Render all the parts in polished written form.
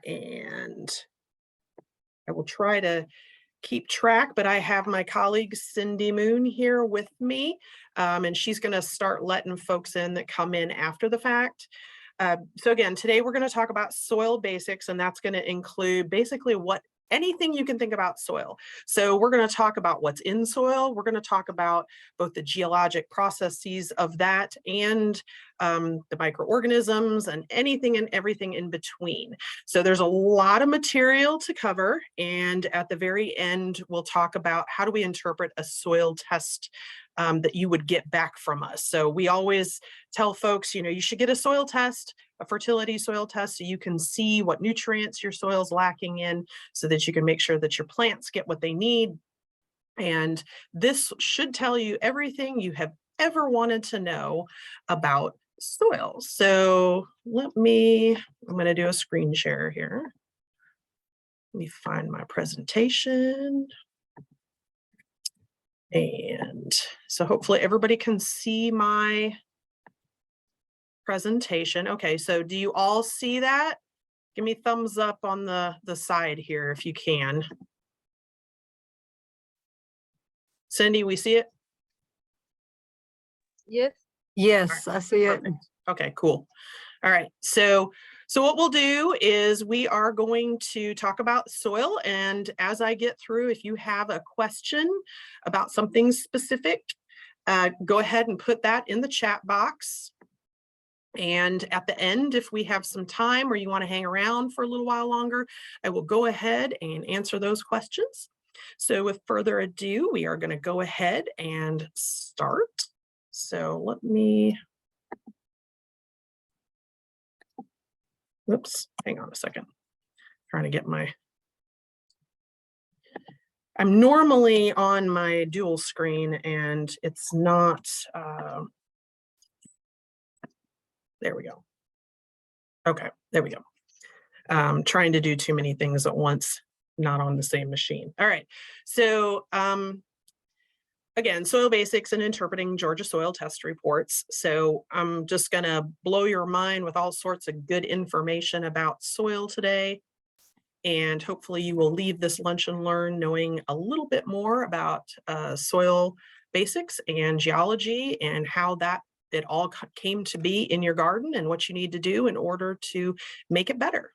And I will try to keep track, but I have my colleague Cindy Moon here with me, and she's going to start letting folks in that come in after the fact. So again, today we're going to talk about soil basics, and that's going to include basically anything you can think about soil. So we're going to talk about what's in soil. We're going to talk about both the geologic processes of that and the microorganisms and anything and everything in between. So there's a lot of material to cover. And at the very end, we'll talk about how do we interpret a soil test that you would get back from us. So we always tell folks, you should get a soil test, a fertility soil test, so you can see what nutrients your soil's lacking in, so that you can make sure that your plants get what they need. And this should tell you everything you have ever wanted to know about soil. So I'm going to do a screen share here. Let me find my presentation. And so hopefully everybody can see my presentation. Okay, so do you all see that? Give me thumbs up on the side here if you can. Cindy, we see it? Yes. Yes, I see it. Perfect. Okay, cool. All right, so what we'll do is we are going to talk about soil, and as I get through, if you have a question about something specific, go ahead and put that in the chat box. And at the end, if we have some time or you want to hang around for a little while longer, I will go ahead and answer those questions. So with further ado, we are going to go ahead and start. So let me, whoops, hang on a second. Trying to get I'm normally on my dual screen and it's not, there we go. Okay, there we go. Trying to do too many things at once, not on the same machine. All right, so again, soil basics and interpreting Georgia soil test reports. So I'm just gonna blow your mind with all sorts of good information about soil today. And hopefully you will leave this lunch and learn knowing a little bit more about soil basics and geology and how it all came to be in your garden and what you need to do in order to make it better.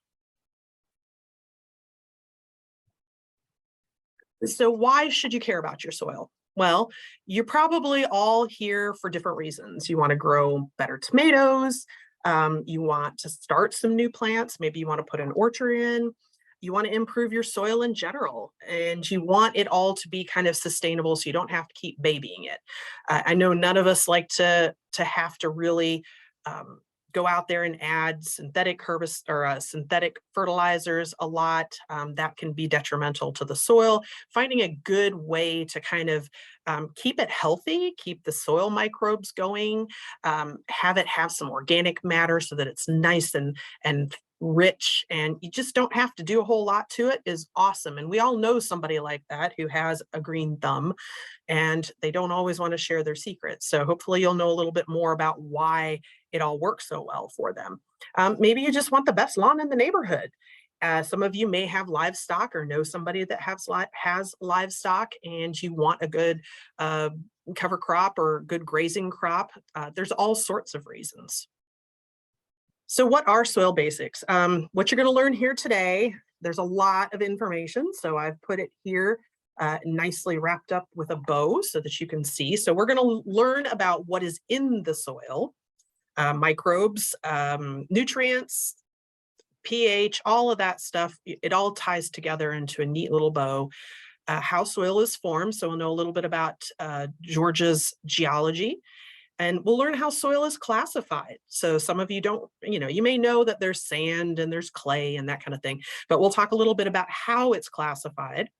So why should you care about your soil? Well, you're probably all here for different reasons. You want to grow better tomatoes. You want to start some new plants. Maybe you want to put an orchard in. You want to improve your soil in general, and you want it all to be kind of sustainable so you don't have to keep babying it. I know none of us like to have to really go out there and add synthetic synthetic fertilizers a lot. That can be detrimental to the soil. Finding a good way to kind of keep it healthy, keep the soil microbes going, have it have some organic matter so that it's nice and rich, and you just don't have to do a whole lot to it is awesome. And we all know somebody like that who has a green thumb and they don't always want to share their secrets. So hopefully you'll know a little bit more about why it all works so well for them. Maybe you just want the best lawn in the neighborhood. Some of you may have livestock or know somebody that has livestock and you want a good cover crop or good grazing crop. There's all sorts of reasons. So what are soil basics? What you're going to learn here today, there's a lot of information. So I've put it here nicely wrapped up with a bow so that you can see. So we're going to learn about what is in the soil, microbes, nutrients, pH, all of that stuff. It all ties together into a neat little bow. How soil is formed. So we'll know a little bit about Georgia's geology. And we'll learn how soil is classified. So some of you don't, you may know that there's sand and there's clay and that kind of thing, but we'll talk a little bit about how it's classified.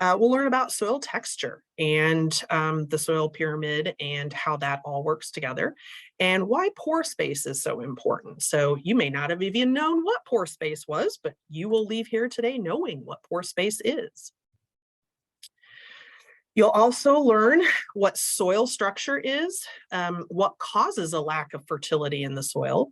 We'll learn about soil texture and the soil pyramid and how that all works together and why pore space is so important. So you may not have even known what pore space was, but you will leave here today knowing what pore space is. You'll also learn what soil structure is, what causes a lack of fertility in the soil,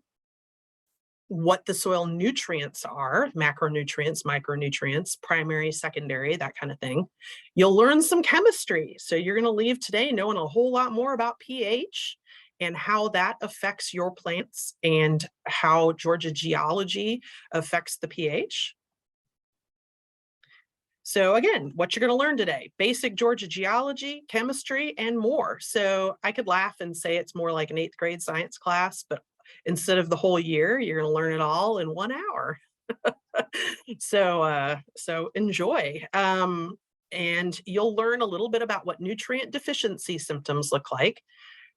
what the soil nutrients are, macronutrients, micronutrients, primary, secondary, that kind of thing. You'll learn some chemistry. So you're going to leave today knowing a whole lot more about pH and how that affects your plants and how Georgia geology affects the pH. So again, what you're going to learn today, basic Georgia geology, chemistry, and more. So I could laugh and say it's more like an 8th grade science class, but instead of the whole year, you're going to learn it all in 1 hour. So enjoy. And you'll learn a little bit about what nutrient deficiency symptoms look like,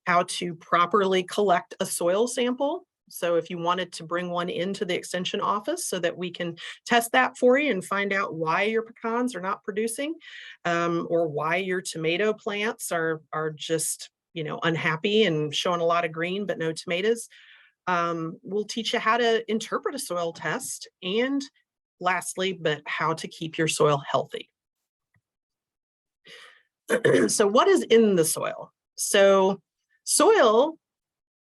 how to properly collect a soil sample. So if you wanted to bring one into the extension office so that we can test that for you and find out why your pecans are not producing, or why your tomato plants are just, unhappy and showing a lot of green but no tomatoes. We'll teach you how to interpret a soil test, and lastly, but how to keep your soil healthy. So what is in the soil? So soil,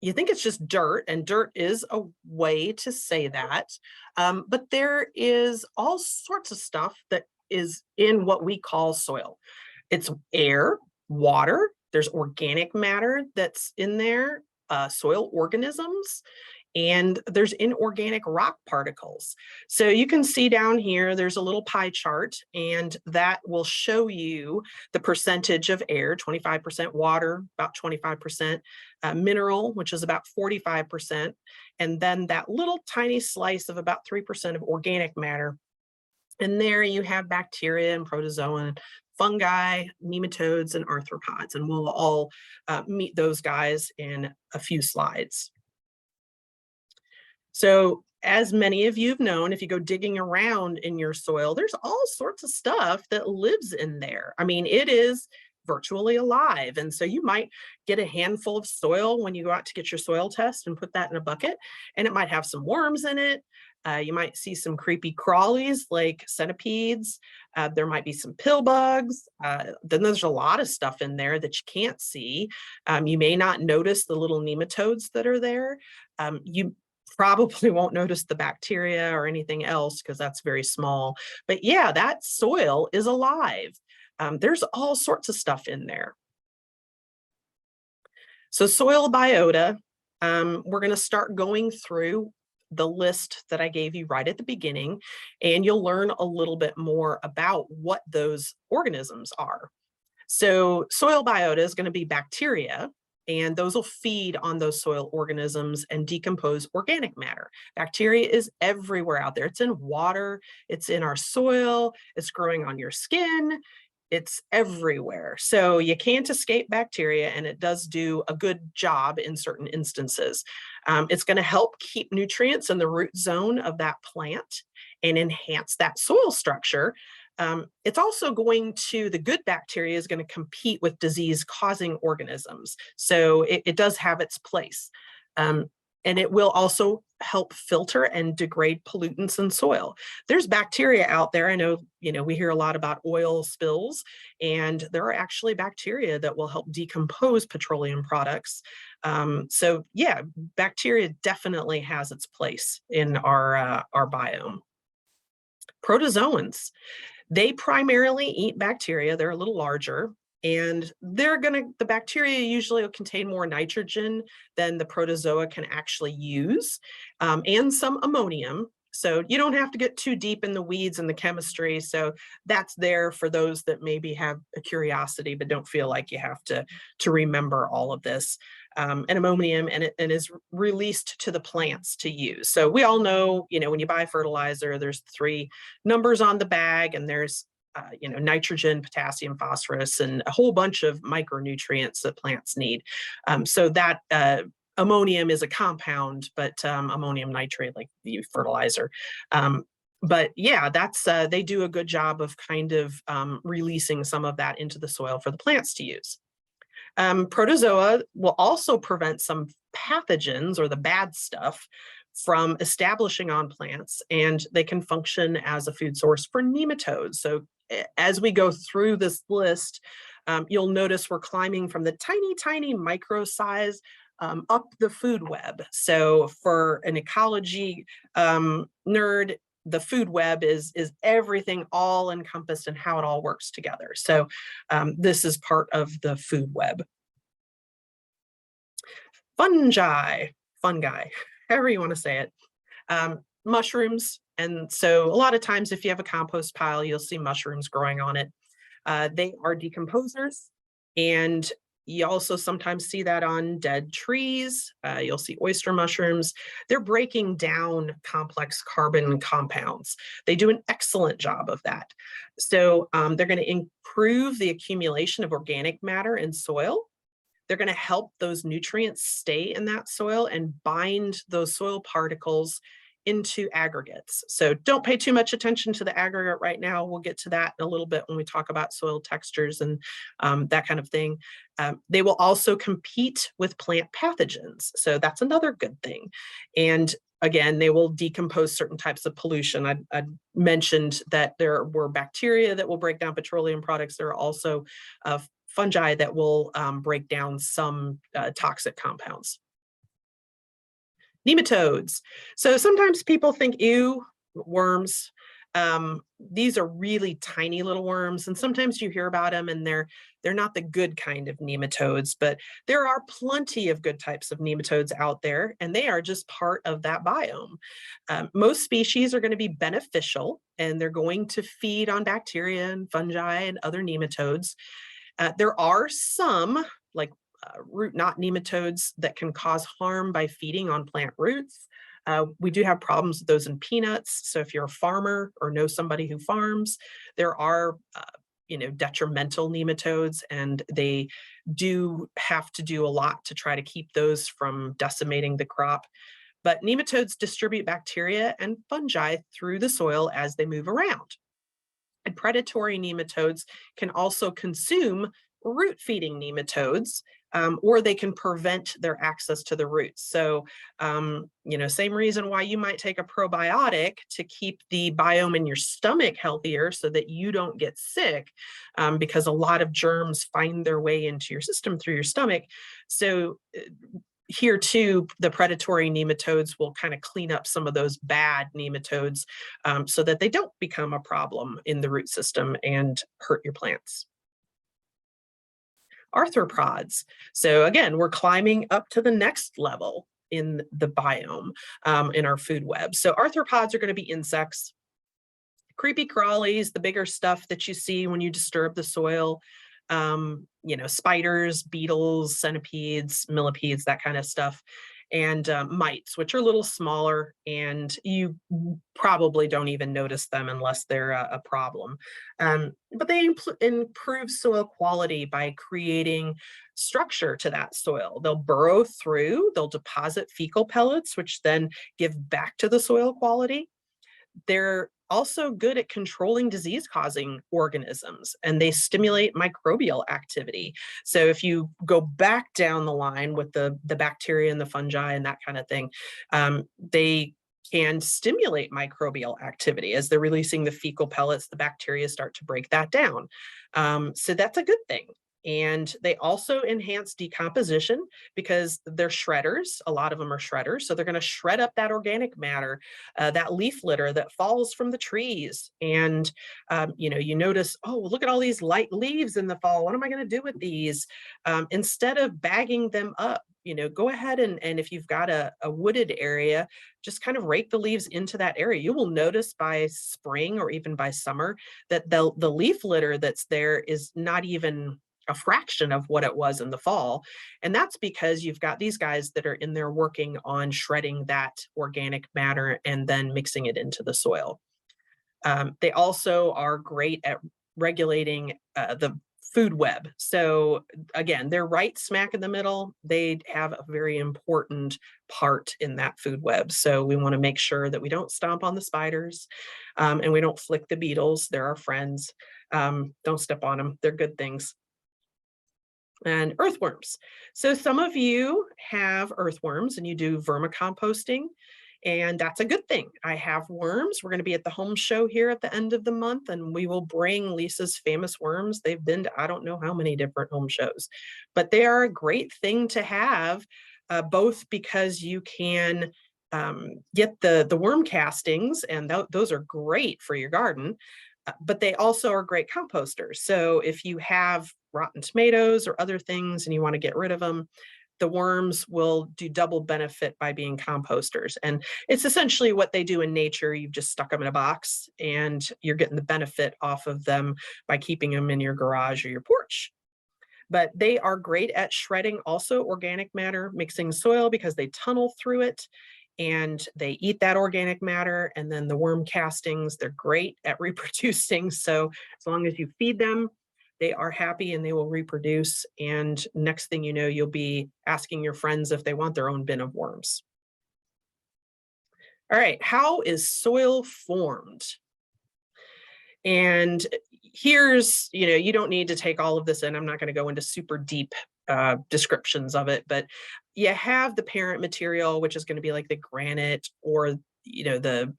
you think it's just dirt, and dirt is a way to say that, but there is all sorts of stuff that is in what we call soil. It's air, water, there's organic matter that's in there, soil organisms, and there's inorganic rock particles. So you can see down here, there's a little pie chart, and that will show you the percentage of air, 25% water, about 25%, mineral, which is about 45%, and then that little tiny slice of about 3% of organic matter. And there you have bacteria and protozoa, fungi, nematodes, and arthropods, and we'll all meet those guys in a few slides. So as many of you have known, if you go digging around in your soil, there's all sorts of stuff that lives in there. I mean, it is virtually alive. And so you might get a handful of soil when you go out to get your soil test and put that in a bucket, and it might have some worms in it. You might see some creepy crawlies like centipedes. There might be some pill bugs. Then there's a lot of stuff in there that you can't see. You may not notice the little nematodes that are there. You probably won't notice the bacteria or anything else because that's very small. But yeah, that soil is alive. There's all sorts of stuff in there. So soil biota, we're going to start going through the list that I gave you right at the beginning, and you'll learn a little bit more about what those organisms are. So soil biota is going to be bacteria, and those will feed on those soil organisms and decompose organic matter. Bacteria is everywhere out there. It's in water, it's in our soil, it's growing on your skin, it's everywhere. So you can't escape bacteria, and it does do a good job in certain instances. It's going to help keep nutrients in the root zone of that plant and enhance that soil structure. It's also going to, the good bacteria is going to compete with disease-causing organisms. So it does have its place. And it will also help filter and degrade pollutants in soil. There's bacteria out there. I know, we hear a lot about oil spills, and there are actually bacteria that will help decompose petroleum products. So yeah, bacteria definitely has its place in our biome. Protozoans, they primarily eat bacteria. They're a little larger, and the bacteria usually will contain more nitrogen than the protozoa can actually use, and some ammonium. So you don't have to get too deep in the weeds and the chemistry. So that's there for those that maybe have a curiosity, but don't feel like you have to remember all of this. And ammonium, and it is released to the plants to use. So we all know, when you buy fertilizer, there's 3 numbers on the bag, and there's nitrogen, potassium, phosphorus, and a whole bunch of micronutrients that plants need. So that ammonium is a compound, but ammonium nitrate, like the fertilizer. But yeah, that's they do a good job of kind of releasing some of that into the soil for the plants to use. Protozoa will also prevent some pathogens, or the bad stuff, from establishing on plants, and they can function as a food source for nematodes. So as we go through this list, you'll notice we're climbing from the tiny, tiny micro size up the food web. So for an ecology nerd, the food web is everything all encompassed and how it all works together. So this is part of the food web. Fungi, however you want to say it. Mushrooms. And so a lot of times if you have a compost pile, you'll see mushrooms growing on it. They are decomposers, and you also sometimes see that on dead trees. You'll see oyster mushrooms. They're breaking down complex carbon compounds. They do an excellent job of that. So they're going to improve the accumulation of organic matter in soil. They're going to help those nutrients stay in that soil and bind those soil particles into aggregates. So don't pay too much attention to the aggregate right now. We'll get to that in a little bit when we talk about soil textures and that kind of thing. They will also compete with plant pathogens. So that's another good thing. And again, they will decompose certain types of pollution. I mentioned that there were bacteria that will break down petroleum products. There are also fungi that will break down some toxic compounds. Nematodes. So sometimes people think, ew, worms. These are really tiny little worms, and sometimes you hear about them and they're not the good kind of nematodes, but there are plenty of good types of nematodes out there, and they are just part of that biome. Most species are going to be beneficial, and they're going to feed on bacteria and fungi and other nematodes. There are some, like root knot nematodes, that can cause harm by feeding on plant roots. We do have problems with those in peanuts. So if you're a farmer or know somebody who farms, there are detrimental nematodes, and they do have to do a lot to try to keep those from decimating the crop. But nematodes distribute bacteria and fungi through the soil as they move around. And predatory nematodes can also consume root-feeding nematodes, or they can prevent their access to the roots. So, same reason why you might take a probiotic to keep the biome in your stomach healthier so that you don't get sick, because a lot of germs find their way into your system through your stomach. So here too, the predatory nematodes will kind of clean up some of those bad nematodes so that they don't become a problem in the root system and hurt your plants. Arthropods. So again, we're climbing up to the next level in the biome, in our food web. So arthropods are going to be insects, creepy crawlies, the bigger stuff that you see when you disturb the soil, spiders, beetles, centipedes, millipedes, that kind of stuff, and mites, which are a little smaller, and you probably don't even notice them unless they're a problem. But they improve soil quality by creating structure to that soil. They'll burrow through, they'll deposit fecal pellets, which then give back to the soil quality. They're also good at controlling disease-causing organisms, and they stimulate microbial activity. So if you go back down the line with the bacteria and the fungi and that kind of thing, they can stimulate microbial activity. As they're releasing the fecal pellets, the bacteria start to break that down. So that's a good thing. And they also enhance decomposition because they're shredders. A lot of them are shredders. So they're going to shred up that organic matter, that leaf litter that falls from the trees. And, you notice, oh, look at all these light leaves in the fall. What am I going to do with these? Instead of bagging them up, go ahead and if you've got a wooded area, just kind of rake the leaves into that area. You will notice by spring or even by summer that the leaf litter that's there is not even a fraction of what it was in the fall. And that's because you've got these guys that are in there working on shredding that organic matter and then mixing it into the soil. They also are great at regulating the food web. So again, they're right smack in the middle. They have a very important part in that food web. So we want to make sure that we don't stomp on the spiders, and we don't flick the beetles. They're our friends. Don't step on them. They're good things. And earthworms. So some of you have earthworms and you do vermicomposting, and that's a good thing. I have worms. We're going to be at the home show here at the end of the month, and we will bring Lisa's famous worms. They've been to I don't know how many different home shows, but they are a great thing to have both because you can get the worm castings, and those are great for your garden, but they also are great composters. So if you have rotten tomatoes or other things and you want to get rid of them, the worms will do double benefit by being composters. And it's essentially what they do in nature. You've just stuck them in a box and you're getting the benefit off of them by keeping them in your garage or your porch. But they are great at shredding also organic matter, mixing soil, because they tunnel through it and they eat that organic matter. And then the worm castings, they're great at reproducing. So as long as you feed them, they are happy and they will reproduce. And next thing you know, you'll be asking your friends if they want their own bin of worms. All right, how is soil formed? And here's, you don't need to take all of this in. I'm not going to go into super deep descriptions of it, but you have the parent material, which is going to be like the granite or, the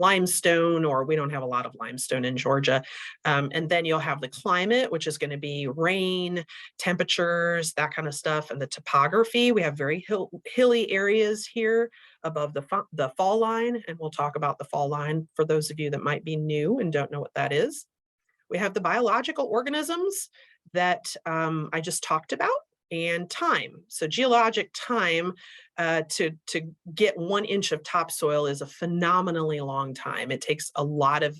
limestone, or we don't have a lot of limestone in Georgia. And then you'll have the climate, which is going to be rain, temperatures, that kind of stuff. And the topography, we have very hilly areas here above the fall line. And we'll talk about the fall line for those of you that might be new and don't know what that is. We have the biological organisms that I just talked about, and time. So geologic time to get 1 inch of topsoil is a phenomenally long time. It takes a lot of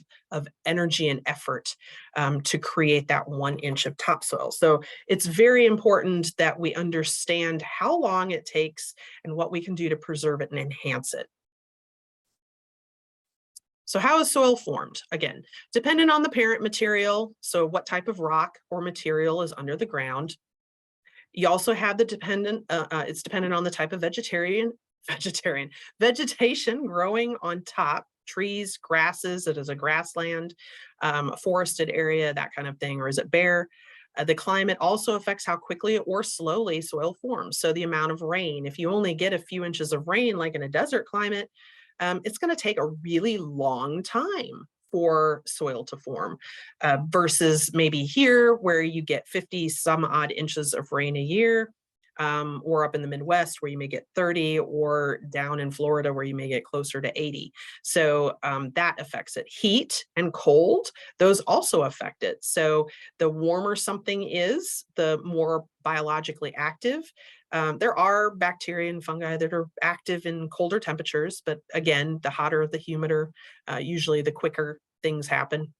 energy and effort to create that 1 inch of topsoil. So it's very important that we understand how long it takes and what we can do to preserve it and enhance it. So how is soil formed? Again, dependent on the parent material. So what type of rock or material is under the ground. You also have the it's dependent on the type of vegetation growing on top, trees, grasses, it is a grassland, a forested area, that kind of thing, or is it bare? The climate also affects how quickly or slowly soil forms. So the amount of rain, if you only get a few inches of rain, like in a desert climate, it's going to take a really long time for soil to form versus maybe here where you get 50 some odd inches of rain a year, or up in the Midwest where you may get 30, or down in Florida where you may get closer to 80. So that affects it. Heat and cold, those also affect it. So the warmer something is, the more biologically active. There are bacteria and fungi that are active in colder temperatures, but again, the hotter, the humider, usually the quicker things happen.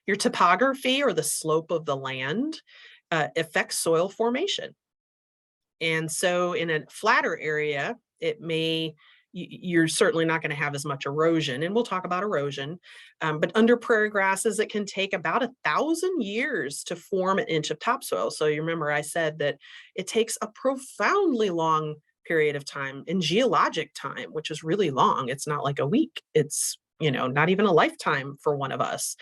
Your topography, or the slope of the land, affects soil formation. And so in a flatter area, you're certainly not going to have as much erosion, and we'll talk about erosion. But under prairie grasses, it can take about 1,000 years to form an inch of topsoil. So you remember I said that it takes a profoundly long period of time in geologic time, which is really long. It's not like a week. It's, not even a lifetime for one of us.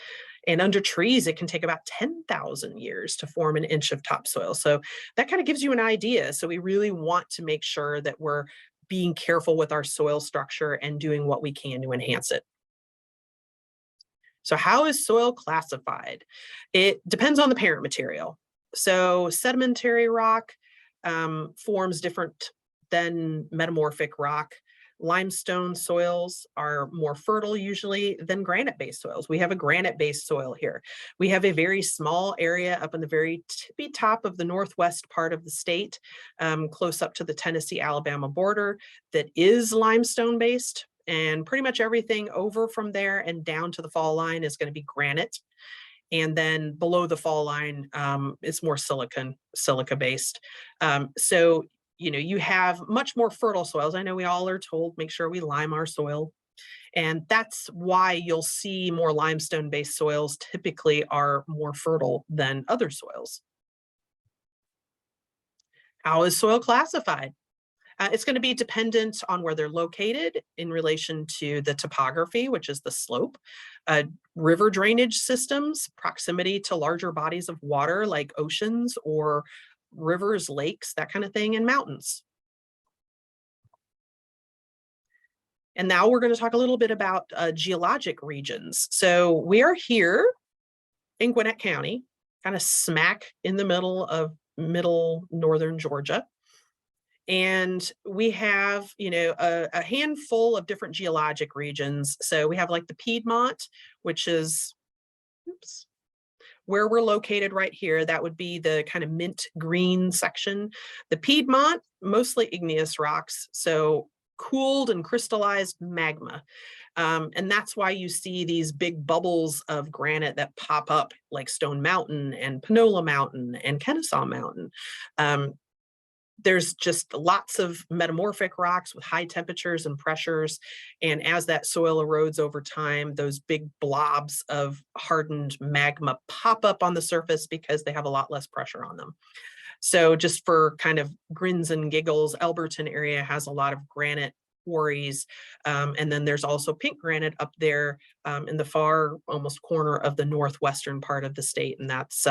And under trees, it can take about 10,000 years to form an inch of topsoil. So that kind of gives you an idea. So we really want to make sure that we're being careful with our soil structure and doing what we can to enhance it. So how is soil classified? It depends on the parent material. So sedimentary rock forms different than metamorphic rock. Limestone soils are more fertile usually than granite-based soils. We have a granite-based soil here. We have a very small area up in the very tippy top of the northwest part of the state, close up to the Tennessee-Alabama border, that is limestone-based. And pretty much everything over from there and down to the fall line is going to be granite. And then below the fall line, it's more silica-based. So you have much more fertile soils. I know we all are told, make sure we lime our soil. And that's why you'll see more limestone-based soils typically are more fertile than other soils. How is soil classified? It's going to be dependent on where they're located in relation to the topography, which is the slope, river drainage systems, proximity to larger bodies of water like oceans or rivers, lakes, that kind of thing, and mountains. And now we're going to talk a little bit about geologic regions. So we are here in Gwinnett County, kind of smack in the middle of middle northern Georgia. And we have, a handful of different geologic regions. So we have like the Piedmont, which is, oops, where we're located right here. That would be the kind of mint green section. The Piedmont, mostly igneous rocks. So cooled and crystallized magma. And that's why you see these big bubbles of granite that pop up like Stone Mountain and Panola Mountain and Kennesaw Mountain. There's just lots of metamorphic rocks with high temperatures and pressures. And as that soil erodes over time, those big blobs of hardened magma pop up on the surface because they have a lot less pressure on them. So just for kind of grins and giggles, Elberton area has a lot of granite quarries. And then there's also pink granite up there in the far almost corner of the northwestern part of the state. And that's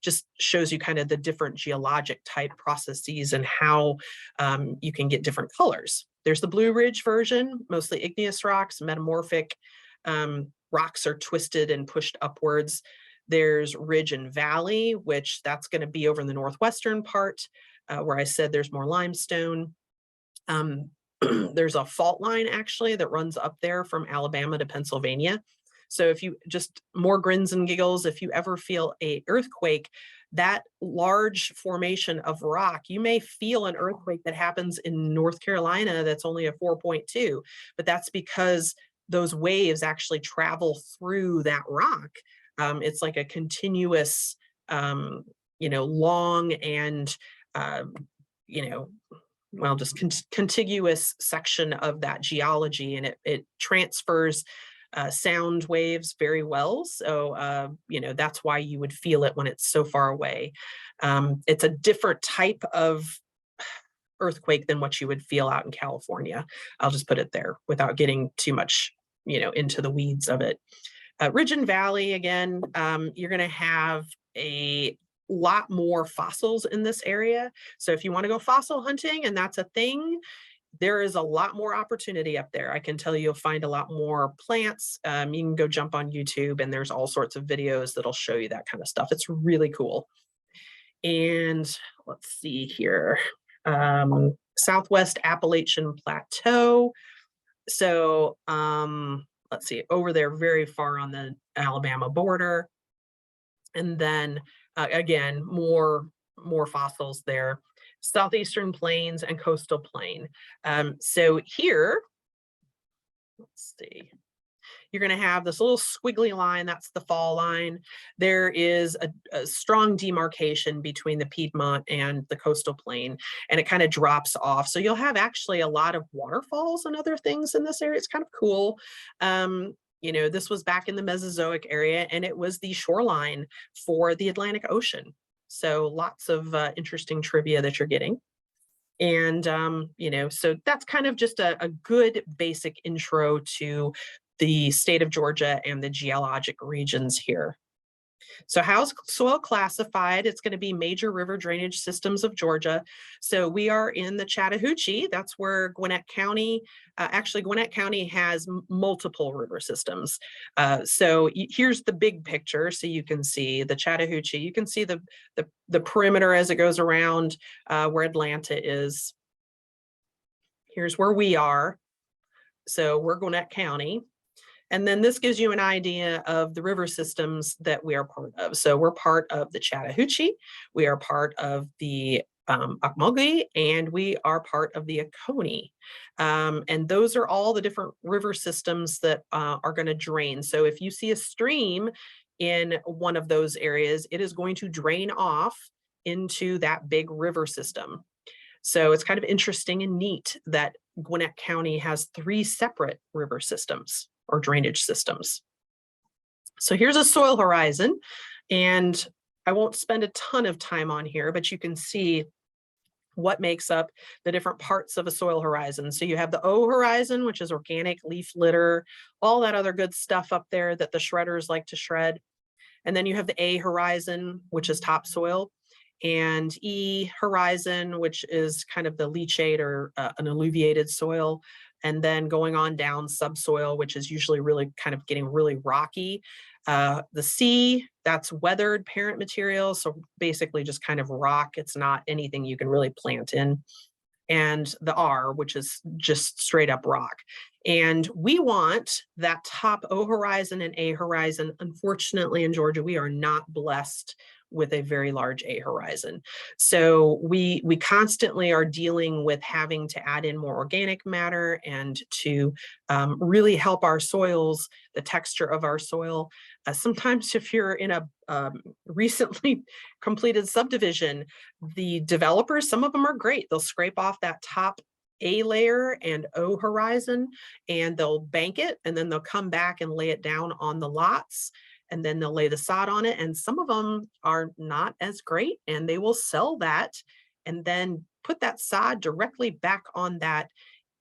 just shows you kind of the different geologic type processes and how you can get different colors. There's the Blue Ridge version, mostly igneous rocks, metamorphic rocks are twisted and pushed upwards. There's Ridge and Valley, which that's going to be over in the northwestern part where I said there's more limestone. There's a fault line actually that runs up there from Alabama to Pennsylvania. So if you just more grins and giggles, if you ever feel a earthquake, that large formation of rock, you may feel an earthquake that happens in North Carolina that's only a 4.2, but that's because those waves actually travel through that rock. It's like a continuous, long and, just contiguous section of that geology, and it transfers sound waves very well. So, that's why you would feel it when it's so far away. It's a different type of earthquake than what you would feel out in California. I'll just put it there without getting too much, into the weeds of it. Ridge and Valley, again, you're going to have a lot more fossils in this area. So if you want to go fossil hunting and that's a thing, there is a lot more opportunity up there. I can tell you, you'll find a lot more plants. You can go jump on YouTube and there's all sorts of videos that'll show you that kind of stuff. It's really cool. And let's see here. Southwest Appalachian Plateau. So let's see, over there very far on the Alabama border. And then again, more fossils there. Southeastern Plains and Coastal Plain. So here, let's see, you're going to have this little squiggly line, that's the fall line. There is a strong demarcation between the Piedmont and the Coastal Plain, and it kind of drops off. So you'll have actually a lot of waterfalls and other things in this area. It's kind of cool. This was back in the Mesozoic area, and it was the shoreline for the Atlantic Ocean. So lots of interesting trivia that you're getting. And, so that's kind of just a good basic intro to the state of Georgia and the geologic regions here. So how's soil classified? It's going to be major river drainage systems of Georgia. So we are in the Chattahoochee. That's where Gwinnett County, Gwinnett County has multiple river systems. So here's the big picture. So you can see the Chattahoochee. You can see the perimeter as it goes around where Atlanta is. Here's where we are. So we're Gwinnett County. And then this gives you an idea of the river systems that we are part of. So we're part of the Chattahoochee, we are part of the Ocmulgee, and we are part of the Oconee. And those are all the different river systems that are going to drain. So if you see a stream in one of those areas, it is going to drain off into that big river system. So it's kind of interesting and neat that Gwinnett County has 3 separate river systems or drainage systems. So here's a soil horizon, and I won't spend a ton of time on here, but you can see what makes up the different parts of a soil horizon. So you have the O horizon, which is organic leaf litter, all that other good stuff up there that the shredders like to shred. And then you have the A horizon, which is topsoil, and E horizon, which is kind of the leachate or an alluviated soil. and then going on down subsoil, which is usually really kind of getting really rocky. The C, that's weathered parent material. So basically just kind of rock. It's not anything you can really plant in. And the R, which is just straight up rock. And we want that top O horizon and A horizon. Unfortunately, in Georgia, we are not blessed with a very large A horizon. So we constantly are dealing with having to add in more organic matter and to really help our soils, the texture of our soil. Sometimes if you're in a recently completed subdivision, the developers, some of them are great. They'll scrape off that top A layer and O horizon, and they'll bank it, and then they'll come back and lay it down on the lots, and then they'll lay the sod on it. And some of them are not as great, and they will sell that and then put that sod directly back on that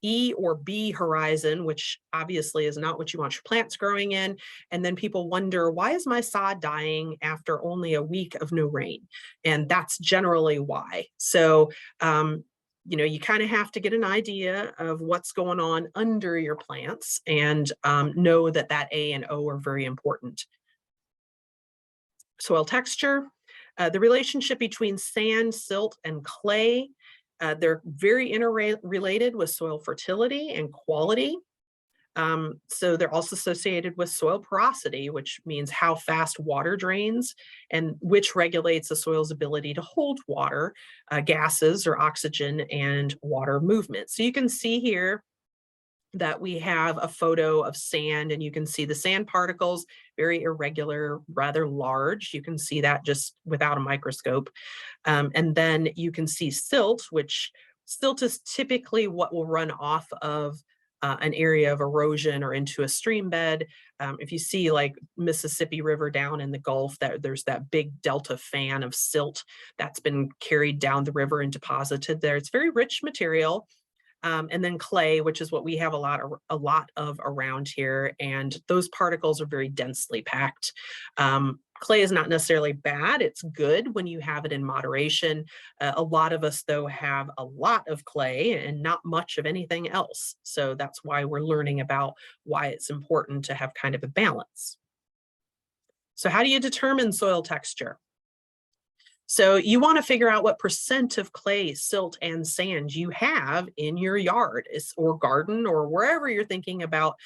E or B horizon, which obviously is not what you want your plants growing in. And then people wonder, why is my sod dying after only a week of no rain? And that's generally why. So, you kind of have to get an idea of what's going on under your plants and know that that A and O are very important. Soil texture, the relationship between sand, silt, and clay. They're very interrelated with soil fertility and quality. So they're also associated with soil porosity, which means how fast water drains and which regulates the soil's ability to hold water, gases or oxygen and water movement. So you can see here that we have a photo of sand, and you can see the sand particles, very irregular, rather large. You can see that just without a microscope. And then you can see silt, which silt is typically what will run off of an area of erosion or into a stream bed. If you see like Mississippi River down in the Gulf, there's that big delta fan of silt that's been carried down the river and deposited there. It's very rich material. And then clay, which is what we have a lot of around here, and those particles are very densely packed. Clay is not necessarily bad. It's good when you have it in moderation. A lot of us, though, have a lot of clay and not much of anything else. So that's why we're learning about why it's important to have kind of a balance. So how do you determine soil texture? So you want to figure out what percent of clay, silt, and sand you have in your yard or garden or wherever you're thinking about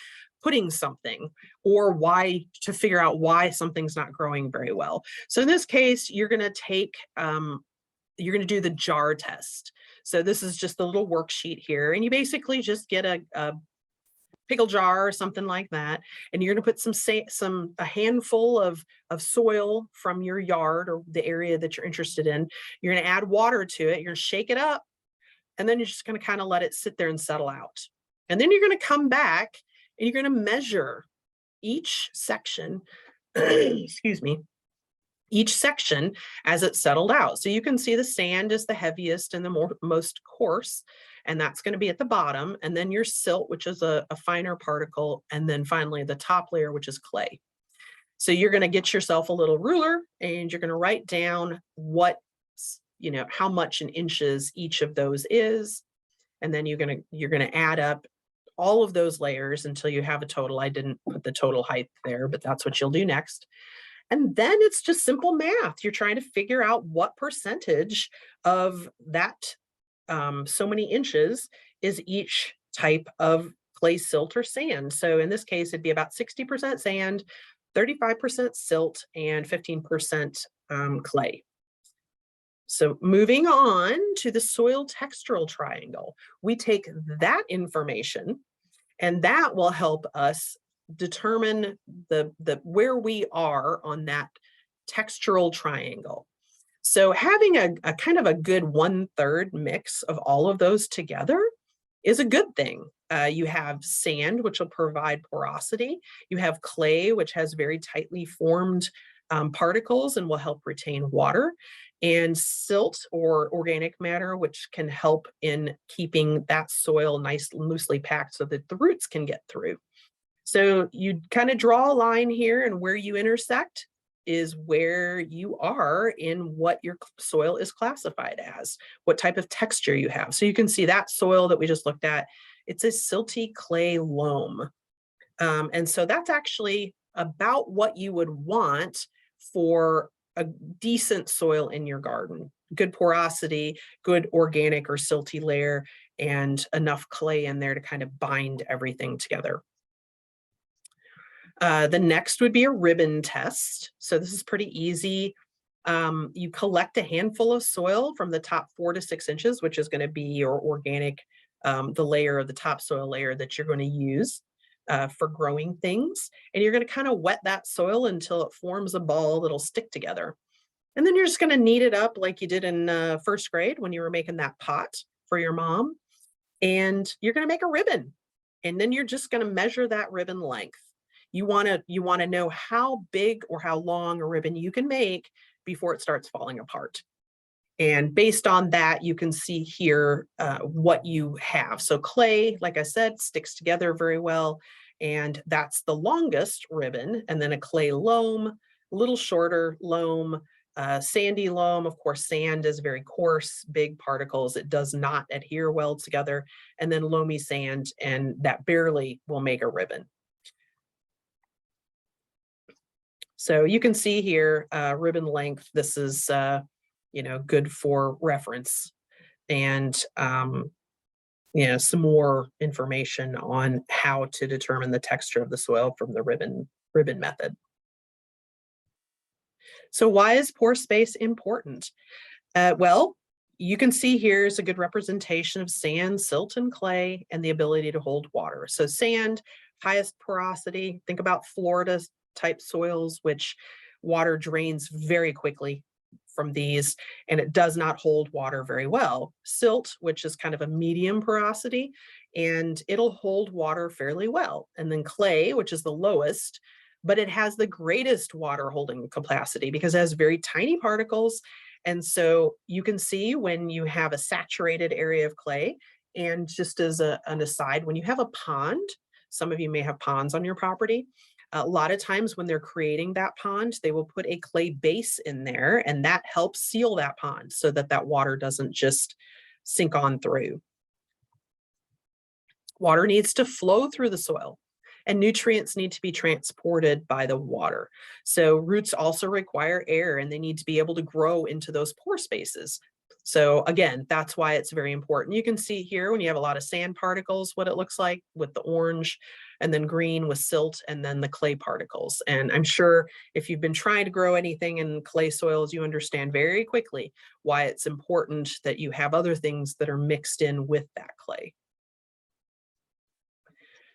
putting something, or why, to figure out why something's not growing very well. So in this case, you're going to take, you're going to do the jar test. So this is just the little worksheet here, and you basically just get a pickle jar or something like that, and you're going to put a handful of soil from your yard or the area that you're interested in. You're going to add water to it. You're going to shake it up, and then you're just going to kind of let it sit there and settle out. And then you're going to come back and you're going to measure each section, excuse me, each section as it settled out. So you can see the sand is the heaviest and the most coarse, and that's going to be at the bottom. And then your silt, which is a finer particle. And then finally the top layer, which is clay. So you're going to get yourself a little ruler, and you're going to write down how much in inches each of those is. And then you're going to add up all of those layers until you have a total. I didn't put the total height there, but that's what you'll do next. And then it's just simple math. You're trying to figure out what percentage of that so many inches is each type of clay, silt, or sand. So in this case, it'd be about 60% sand, 35% silt, and 15% clay. So moving on to the soil textural triangle, we take that information, and that will help us determine where we are on that textural triangle. So having a kind of a good 1/3 mix of all of those together is a good thing. You have sand, which will provide porosity. You have clay, which has very tightly formed particles and will help retain water, and silt or organic matter, which can help in keeping that soil nice and loosely packed so that the roots can get through. So you kind of draw a line here, and where you intersect is where you are in what your soil is classified as, what type of texture you have. So you can see that soil that we just looked at It's a silty clay loam. And so that's actually about what you would want for a decent soil in your garden. Good porosity, good organic or silty layer, and enough clay in there to kind of bind everything together. The next would be a ribbon test. So this is pretty easy. You collect a handful of soil from the top 4 to 6 inches, which is going to be your organic, the layer of the topsoil layer that you're going to use for growing things. And you're going to kind of wet that soil until it forms a ball that'll stick together. And then you're just going to knead it up like you did in 1st grade when you were making that pot for your mom. And you're going to make a ribbon. And then you're just going to measure that ribbon length. You want to know how big or how long a ribbon you can make before it starts falling apart. And based on that, you can see here what you have. So clay, like I said, sticks together very well. And that's the longest ribbon. And then a clay loam, a little shorter loam, sandy loam. Of course, sand is very coarse, big particles. It does not adhere well together. And then loamy sand, and that barely will make a ribbon. So you can see here, ribbon length. This is, good for reference. And, some more information on how to determine the texture of the soil from the ribbon method. So why is pore space important? Well, you can see here's a good representation of sand, silt, and clay, and the ability to hold water. So sand, highest porosity. Think about Florida type soils, which water drains very quickly from these, and it does not hold water very well. Silt, which is kind of a medium porosity, and it'll hold water fairly well. And then clay, which is the lowest, but it has the greatest water holding capacity because it has very tiny particles. And so you can see when you have a saturated area of clay, and just as an aside, when you have a pond, some of you may have ponds on your property. A lot of times when they're creating that pond, they will put a clay base in there, and that helps seal that pond so that that water doesn't just sink on through. Water needs to flow through the soil, and nutrients need to be transported by the water. So roots also require air, and they need to be able to grow into those pore spaces. So again, that's why it's very important. You can see here when you have a lot of sand particles, what it looks like with the orange, and then green with silt, and then the clay particles. And I'm sure if you've been trying to grow anything in clay soils, you understand very quickly why it's important that you have other things that are mixed in with that clay.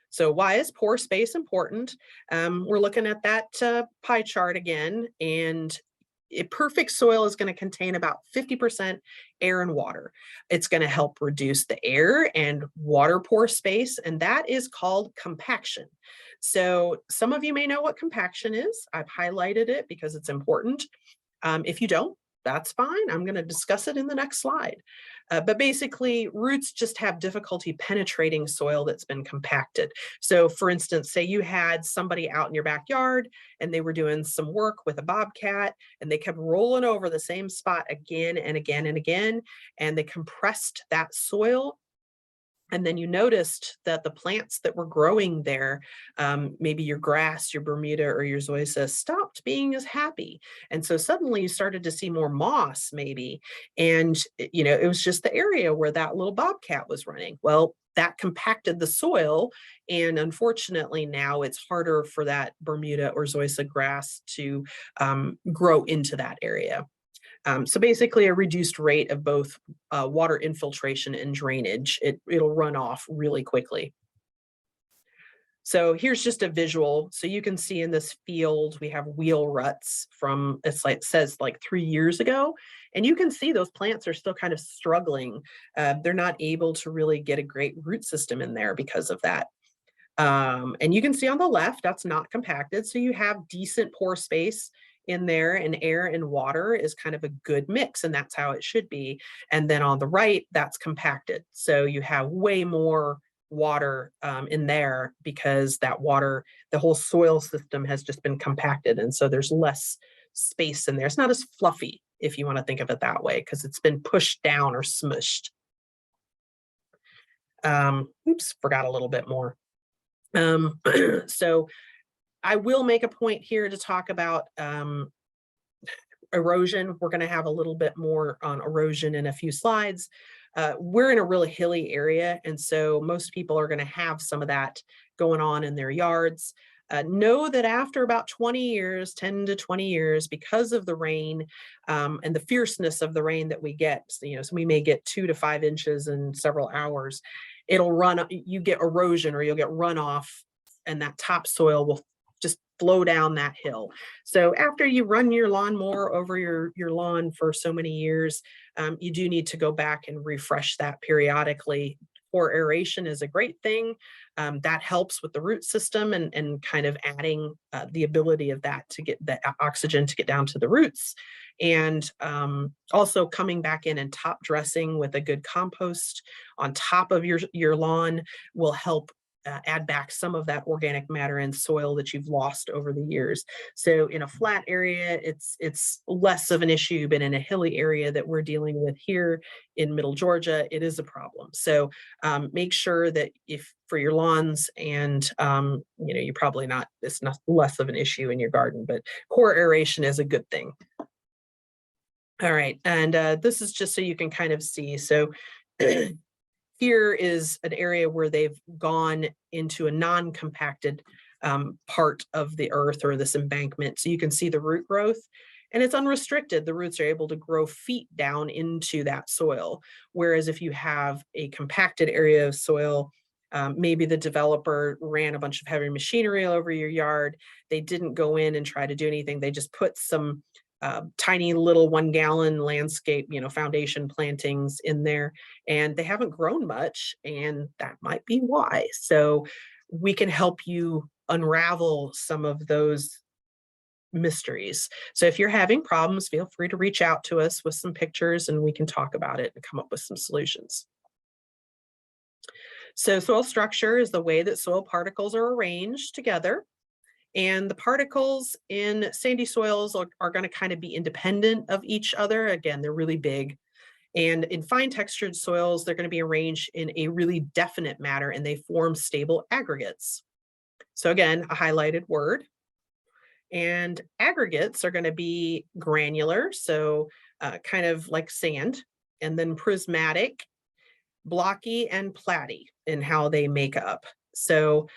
So why is pore space important? We're looking at that pie chart again, and a perfect soil is going to contain about 50% air and water. It's going to help reduce the air and water pore space, and that is called compaction. So some of you may know what compaction is. I've highlighted it because it's important. If you don't, that's fine. I'm going to discuss it in the next slide. But basically, roots just have difficulty penetrating soil that's been compacted. So for instance, say you had somebody out in your backyard and they were doing some work with a bobcat, and they kept rolling over the same spot again and again and again, and they compressed that soil. And then you noticed that the plants that were growing there, maybe your grass, your Bermuda, or your zoysia, stopped being as happy. And so suddenly you started to see more moss maybe. And, it was just the area where that little bobcat was running. Well, that compacted the soil. And unfortunately, now it's harder for that Bermuda or zoysia grass to grow into that area. So basically a reduced rate of both water infiltration and drainage. It'll run off really quickly. So here's just a visual. So you can see in this field, we have wheel ruts from, it says like 3 years ago. And you can see those plants are still kind of struggling. They're not able to really get a great root system in there because of that. And you can see on the left, that's not compacted. So you have decent pore space in there, and air and water is kind of a good mix, and that's how it should be. And then on the right, that's compacted. So you have way more water in there because that water, the whole soil system has just been compacted. And so there's less space in there. It's not as fluffy, if you want to think of it that way, because it's been pushed down or smushed. Oops, forgot a little bit more. So I will make a point here to talk about erosion. We're going to have a little bit more on erosion in a few slides. We're in a really hilly area, and so most people are going to have some of that going on in their yards. Know that after about 20 years, 10 to 20 years, because of the rain and the fierceness of the rain that we get, so we may get 2 to 5 inches in several hours, it'll run, you get erosion or you'll get runoff, and that topsoil will just flow down that hill. So after you run your lawnmower over your lawn for so many years, you do need to go back and refresh that periodically. Pour aeration is a great thing. That helps with the root system and kind of adding the ability of that to get the oxygen to get down to the roots. And also coming back in and top dressing with a good compost on top of your lawn will help add back some of that organic matter and soil that you've lost over the years. So in a flat area, it's less of an issue, but in a hilly area that we're dealing with here in Middle Georgia, it is a problem. So make sure that if for your lawns and you're probably not, it's not less of an issue in your garden, but core aeration is a good thing. All right, and this is just so you can kind of see. So here is an area where they've gone into a non-compacted part of the earth or this embankment. So you can see the root growth, and it's unrestricted. The roots are able to grow feet down into that soil. Whereas if you have a compacted area of soil, maybe the developer ran a bunch of heavy machinery over your yard. They didn't go in and try to do anything. They just put some tiny little 1-gallon landscape, foundation plantings in there, and they haven't grown much, and that might be why. So we can help you unravel some of those mysteries. So if you're having problems, feel free to reach out to us with some pictures and we can talk about it and come up with some solutions. So soil structure is the way that soil particles are arranged together. And the particles in sandy soils are going to kind of be independent of each other. Again, they're really big. And in fine textured soils, they're going to be arranged in a really definite manner and they form stable aggregates. So again, a highlighted word. And aggregates are going to be granular, so kind of like sand, and then prismatic, blocky, and platy in how they make up. So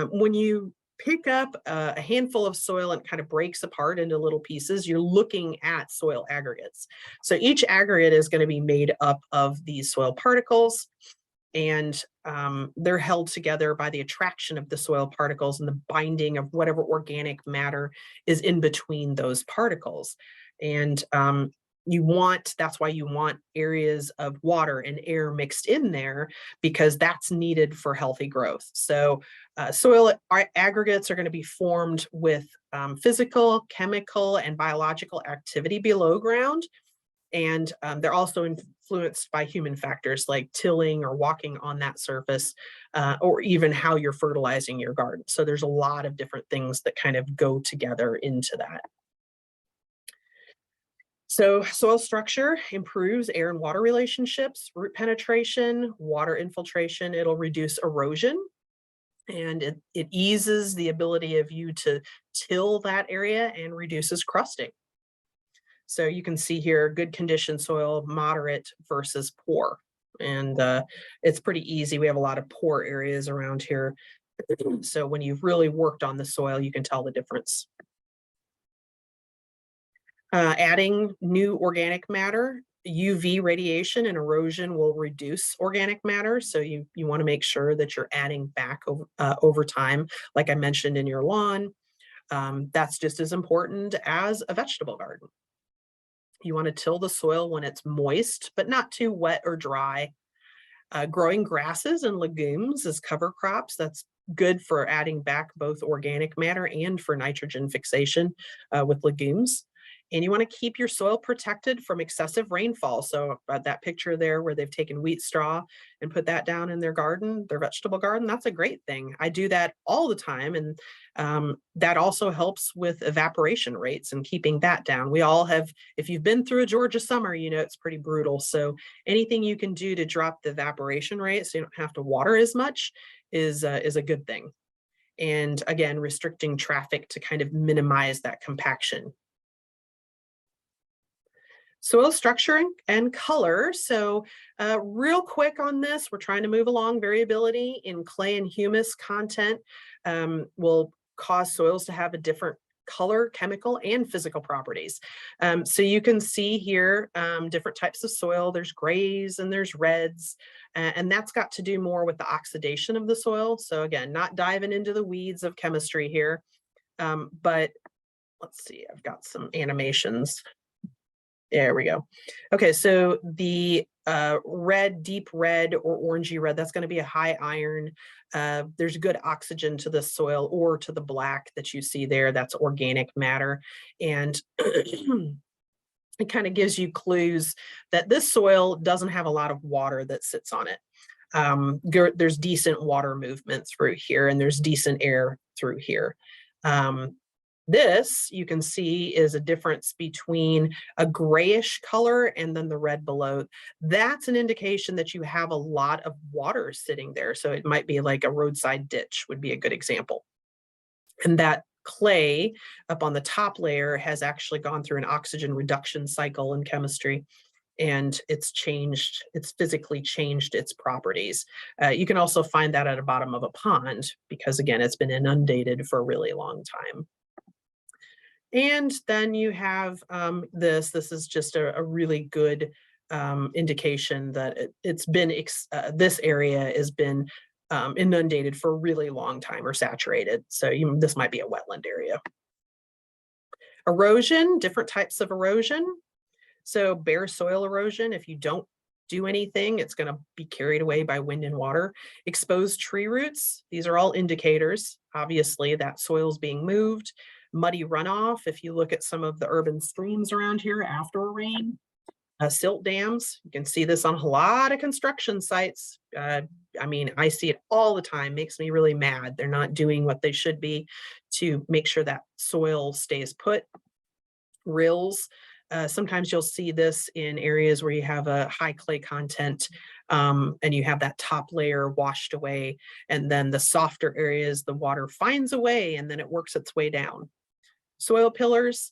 when you pick up a handful of soil and it kind of breaks apart into little pieces, you're looking at soil aggregates. So each aggregate is going to be made up of these soil particles, and they're held together by the attraction of the soil particles and the binding of whatever organic matter is in between those particles. And that's why you want areas of water and air mixed in there, because that's needed for healthy growth. So soil aggregates are going to be formed with physical, chemical, and biological activity below ground. And they're also influenced by human factors like tilling or walking on that surface, or even how you're fertilizing your garden. So there's a lot of different things that kind of go together into that. So soil structure improves air and water relationships, root penetration, water infiltration. It'll reduce erosion, and it eases the ability of you to till that area and reduces crusting. So you can see here, good condition soil, moderate versus poor. And it's pretty easy. We have a lot of poor areas around here. So when you've really worked on the soil, you can tell the difference. Adding new organic matter, UV radiation and erosion will reduce organic matter. So you want to make sure that you're adding back over time, like I mentioned in your lawn. That's just as important as a vegetable garden. You want to till the soil when it's moist, but not too wet or dry. Growing grasses and legumes as cover crops, that's good for adding back both organic matter and for nitrogen fixation with legumes. And you want to keep your soil protected from excessive rainfall. So that picture there where they've taken wheat straw and put that down in their garden, their vegetable garden, that's a great thing. I do that all the time. And that also helps with evaporation rates and keeping that down. We all have, if you've been through a Georgia summer, you know it's pretty brutal. So anything you can do to drop the evaporation rate so you don't have to water as much is a good thing. And again, restricting traffic to kind of minimize that compaction. Soil structuring and color. So real quick on this, we're trying to move along. Variability in clay and humus content will cause soils to have a different color, chemical, and physical properties. So you can see here different types of soil. There's grays and there's reds, and that's got to do more with the oxidation of the soil. So again, not diving into the weeds of chemistry here, but let's see, I've got some animations. There we go. Okay, so the red, deep red or orangey red, that's going to be a high iron. There's good oxygen to the soil, or to the black that you see there, that's organic matter. And it kind of gives you clues that this soil doesn't have a lot of water that sits on it. There's decent water movement through here, and there's decent air through here. This you can see is a difference between a grayish color and then the red below. That's an indication that you have a lot of water sitting there. So it might be like a roadside ditch would be a good example. And that clay up on the top layer has actually gone through an oxygen reduction cycle in chemistry, and it's physically changed its properties. You can also find that at the bottom of a pond because, again, it's been inundated for a really long time. And then you have this is just a really good indication that it's been, this area has been inundated for a really long time or saturated. So this might be a wetland area. Erosion, different types of erosion. So bare soil erosion, if you don't do anything, it's going to be carried away by wind and water. Exposed tree roots, these are all indicators, obviously, that soil's being moved. Muddy runoff, if you look at some of the urban streams around here after a rain. Silt dams, you can see this on a lot of construction sites. I mean, I see it all the time, makes me really mad. They're not doing what they should be to make sure that soil stays put. Rills, sometimes you'll see this in areas where you have a high clay content and you have that top layer washed away, and then the softer areas, the water finds a way and then it works its way down. Soil pillars,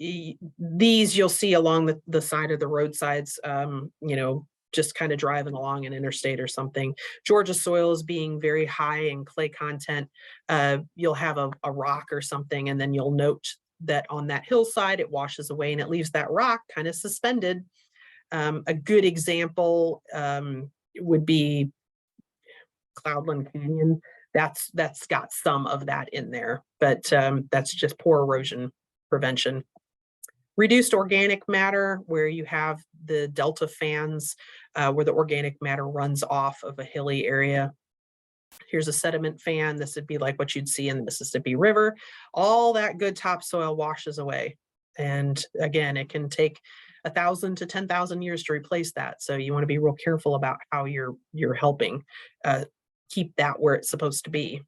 these you'll see along the side of the roadsides, you know, just kind of driving along an interstate or something. Georgia soil is being very high in clay content. You'll have a rock or something, and then you'll note that on that hillside, it washes away and it leaves that rock kind of suspended. A good example would be Cloudland Canyon. That's got some of that in there, but that's just poor erosion prevention. Reduced organic matter, where you have the delta fans, where the organic matter runs off of a hilly area. Here's a sediment fan. This would be like what you'd see in the Mississippi River. All that good topsoil washes away. And again, it can take 1,000 to 10,000 years to replace that. So you want to be real careful about how you're helping keep that where it's supposed to be.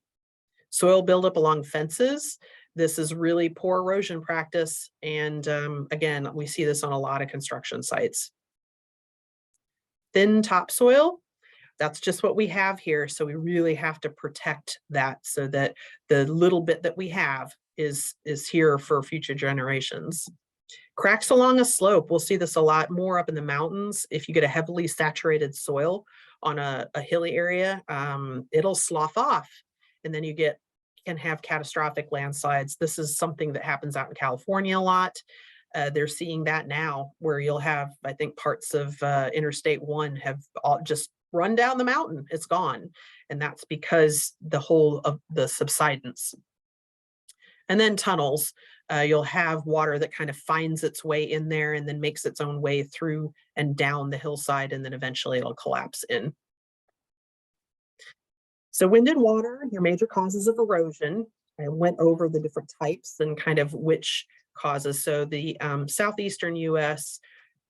Soil buildup along fences. This is really poor erosion practice. And again, we see this on a lot of construction sites. Thin topsoil, that's just what we have here. So we really have to protect that so that the little bit that we have is here for future generations. Cracks along a slope, we'll see this a lot more up in the mountains. If you get a heavily saturated soil on a hilly area, it'll slough off, and then you can have catastrophic landslides. This is something that happens out in California a lot. They're seeing that now, where you'll have, I think, parts of Interstate 1 have all just run down the mountain. It's gone. And that's because the whole of the subsidence. And then tunnels, you'll have water that kind of finds its way in there and then makes its own way through and down the hillside, and then eventually it'll collapse in. So wind and water, your major causes of erosion. I went over the different types and kind of which causes. So the southeastern US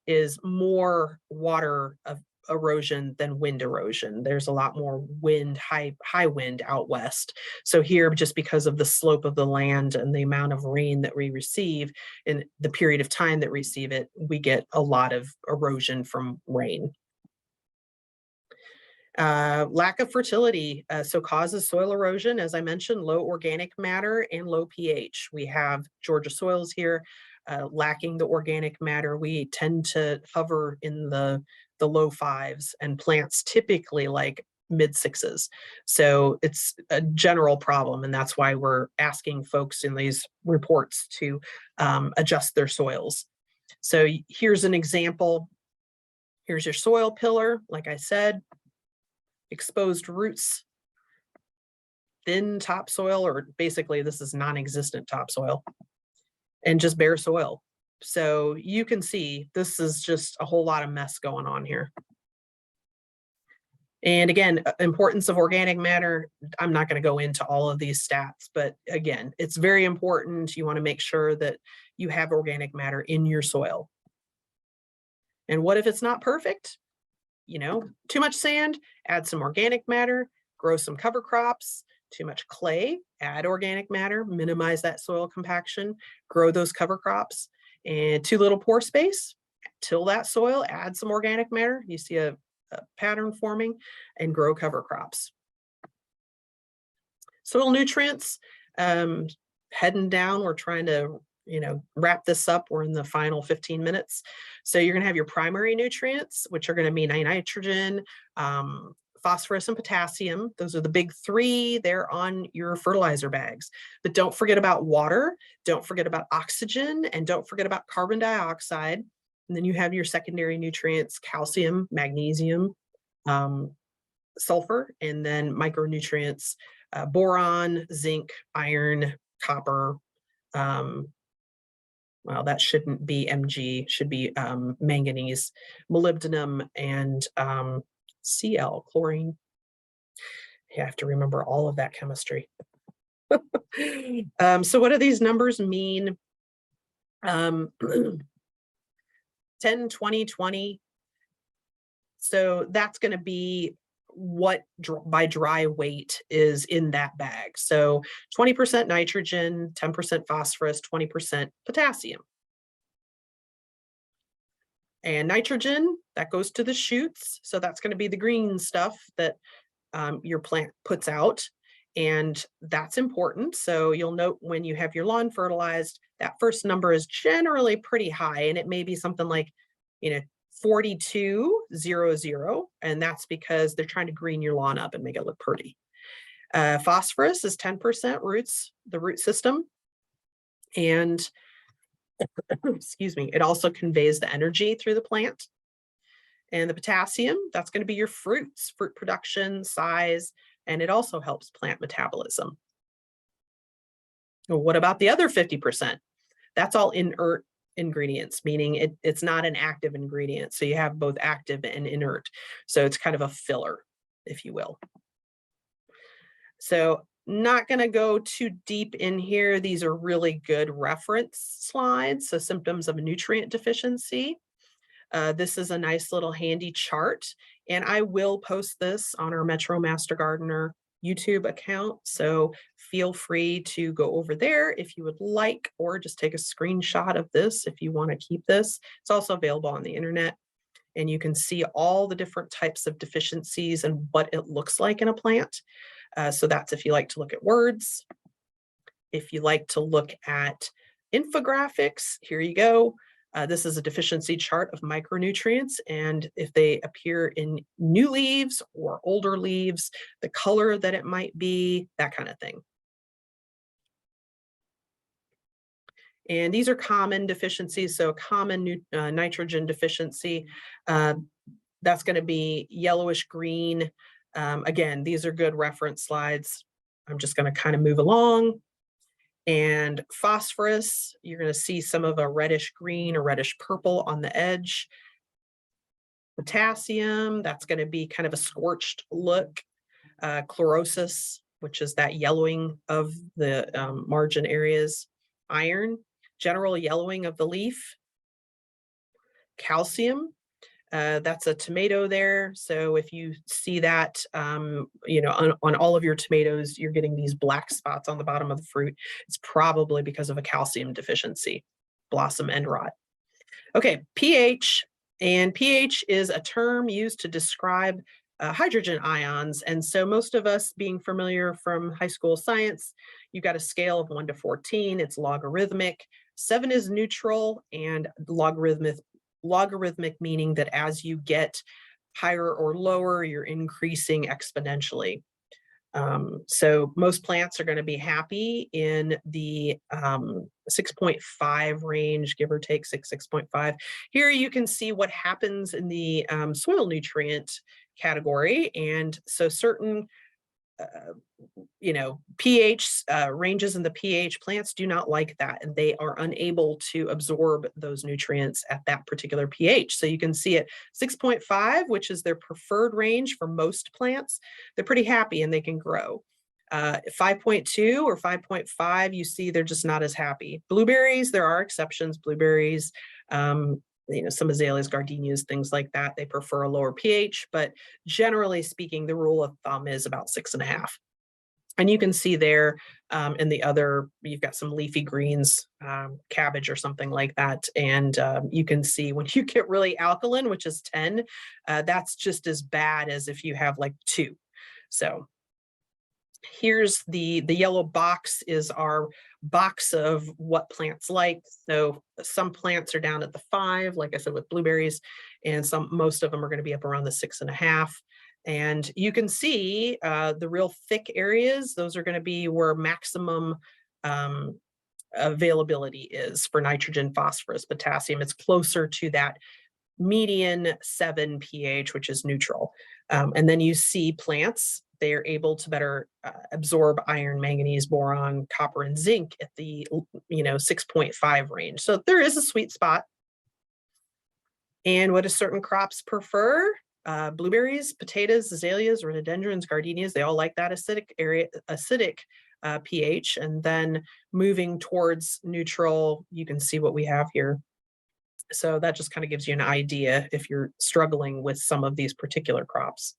is more water of erosion than wind erosion. There's a lot more wind, high wind out west. So here, just because of the slope of the land and the amount of rain that we receive in the period of time that we receive it, we get a lot of erosion from rain. Lack of fertility, so causes soil erosion, as I mentioned, low organic matter and low pH. We have Georgia soils here lacking the organic matter. We tend to hover in the low fives, and plants typically like mid sixes. So it's a general problem, and that's why we're asking folks in these reports to adjust their soils. So here's an example. Here's your soil pillar, like I said. Exposed roots, thin topsoil, or basically this is non-existent topsoil, and just bare soil. So you can see this is just a whole lot of mess going on here. And again, importance of organic matter, I'm not going to go into all of these stats, but again, it's very important. You want to make sure that you have organic matter in your soil. And what if it's not perfect? You know, too much sand, add some organic matter, grow some cover crops. Too much clay, add organic matter, minimize that soil compaction, grow those cover crops. And too little pore space, till that soil, add some organic matter. You see a pattern forming, and grow cover crops. Soil nutrients, heading down, we're trying to wrap this up. We're in the final 15 minutes. So you're going to have your primary nutrients, which are going to be nitrogen, phosphorus, and potassium. Those are the big three. They're on your fertilizer bags. But don't forget about water, don't forget about oxygen, and don't forget about carbon dioxide. And then you have your secondary nutrients, calcium, magnesium, sulfur, and then micronutrients, boron, zinc, iron, copper. Well, that shouldn't be Mg, should be manganese, molybdenum, and Cl, chlorine. You have to remember all of that chemistry. So what do these numbers mean? 10, 20, 20. So that's going to be what by dry weight is in that bag. So 20% nitrogen, 10% phosphorus, 20% potassium. And nitrogen, that goes to the shoots. So that's going to be the green stuff that your plant puts out. And that's important. So you'll note when you have your lawn fertilized, that first number is generally pretty high. And it may be something like, 4200. And that's because they're trying to green your lawn up and make it look pretty. Phosphorus is 10% roots, the root system. And excuse me, it also conveys the energy through the plant. And the potassium, that's going to be your fruits, fruit production, size, and it also helps plant metabolism. Well, what about the other 50%? That's all inert ingredients, meaning it's not an active ingredient. So you have both active and inert. So it's kind of a filler, if you will. So not going to go too deep in here. These are really good reference slides. So symptoms of a nutrient deficiency. This is a nice little handy chart, and I will post this on our Metro Master Gardener YouTube account. So feel free to go over there if you would like, or just take a screenshot of this if you want to keep this. It's also available on the internet, and you can see all the different types of deficiencies and what it looks like in a plant. So that's if you like to look at words. If you like to look at infographics, here you go. This is a deficiency chart of micronutrients, and if they appear in new leaves or older leaves, the color that it might be, that kind of thing. And these are common deficiencies. So common nitrogen deficiency, that's going to be yellowish green. Again, these are good reference slides. I'm just going to kind of move along. And phosphorus, you're going to see some of a reddish green or reddish purple on the edge. Potassium, that's going to be kind of a scorched look. Chlorosis, which is that yellowing of the margin areas. Iron, general yellowing of the leaf, calcium. That's a tomato there. So if you see that, on all of your tomatoes, you're getting these black spots on the bottom of the fruit. It's probably because of a calcium deficiency, blossom end rot. Okay, pH. And pH is a term used to describe hydrogen ions. And so most of us being familiar from high school science, you've got a scale of 1 to 14. It's logarithmic. 7 is neutral, and logarithmic meaning that as you get higher or lower, you're increasing exponentially. So most plants are going to be happy in the 6.5 range, give or take 6.5. Here you can see what happens in the soil nutrient category. And so certain pH ranges in the pH, plants do not like that, and they are unable to absorb those nutrients at that particular pH. So you can see at 6.5, which is their preferred range for most plants, they're pretty happy and they can grow. 5.2 or 5.5, you see they're just not as happy. Blueberries, there are exceptions. Blueberries, some azaleas, gardenias, things like that, they prefer a lower pH, but generally speaking, the rule of thumb is about 6.5. And you can see there in the other, you've got some leafy greens, cabbage or something like that. And you can see when you get really alkaline, which is 10, that's just as bad as if you have like 2. So here's the yellow box is our box of what plants like. So some plants are down at the 5, like I said, with blueberries, and most of them are going to be up around the 6.5. And you can see the real thick areas, those are going to be where maximum availability is for nitrogen, phosphorus, potassium. It's closer to that median 7 pH, which is neutral. And then you see plants, they are able to better absorb iron, manganese, boron, copper, and zinc at the 6.5 range. So there is a sweet spot. And what do certain crops prefer? Blueberries, potatoes, azaleas, rhododendrons, gardenias, they all like that acidic pH. And then moving towards neutral, you can see what we have here. So that just kind of gives you an idea if you're struggling with some of these particular crops.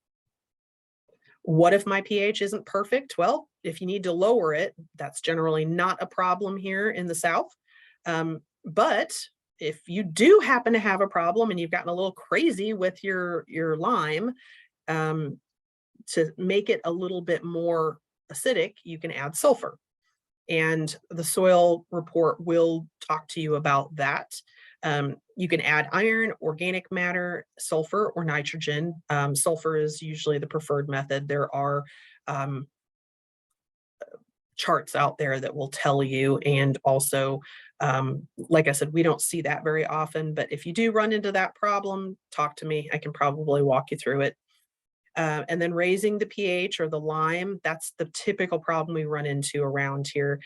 What if my pH isn't perfect? Well, if you need to lower it, that's generally not a problem here in the South. But if you do happen to have a problem and you've gotten a little crazy with your lime, to make it a little bit more acidic, you can add sulfur. And the soil report will talk to you about that. You can add iron, organic matter, sulfur, or nitrogen. Sulfur is usually the preferred method. There are charts out there that will tell you, and also, like I said, we don't see that very often, but if you do run into that problem, talk to me. I can probably walk you through it. And then raising the pH or the lime, that's the typical problem we run into around here.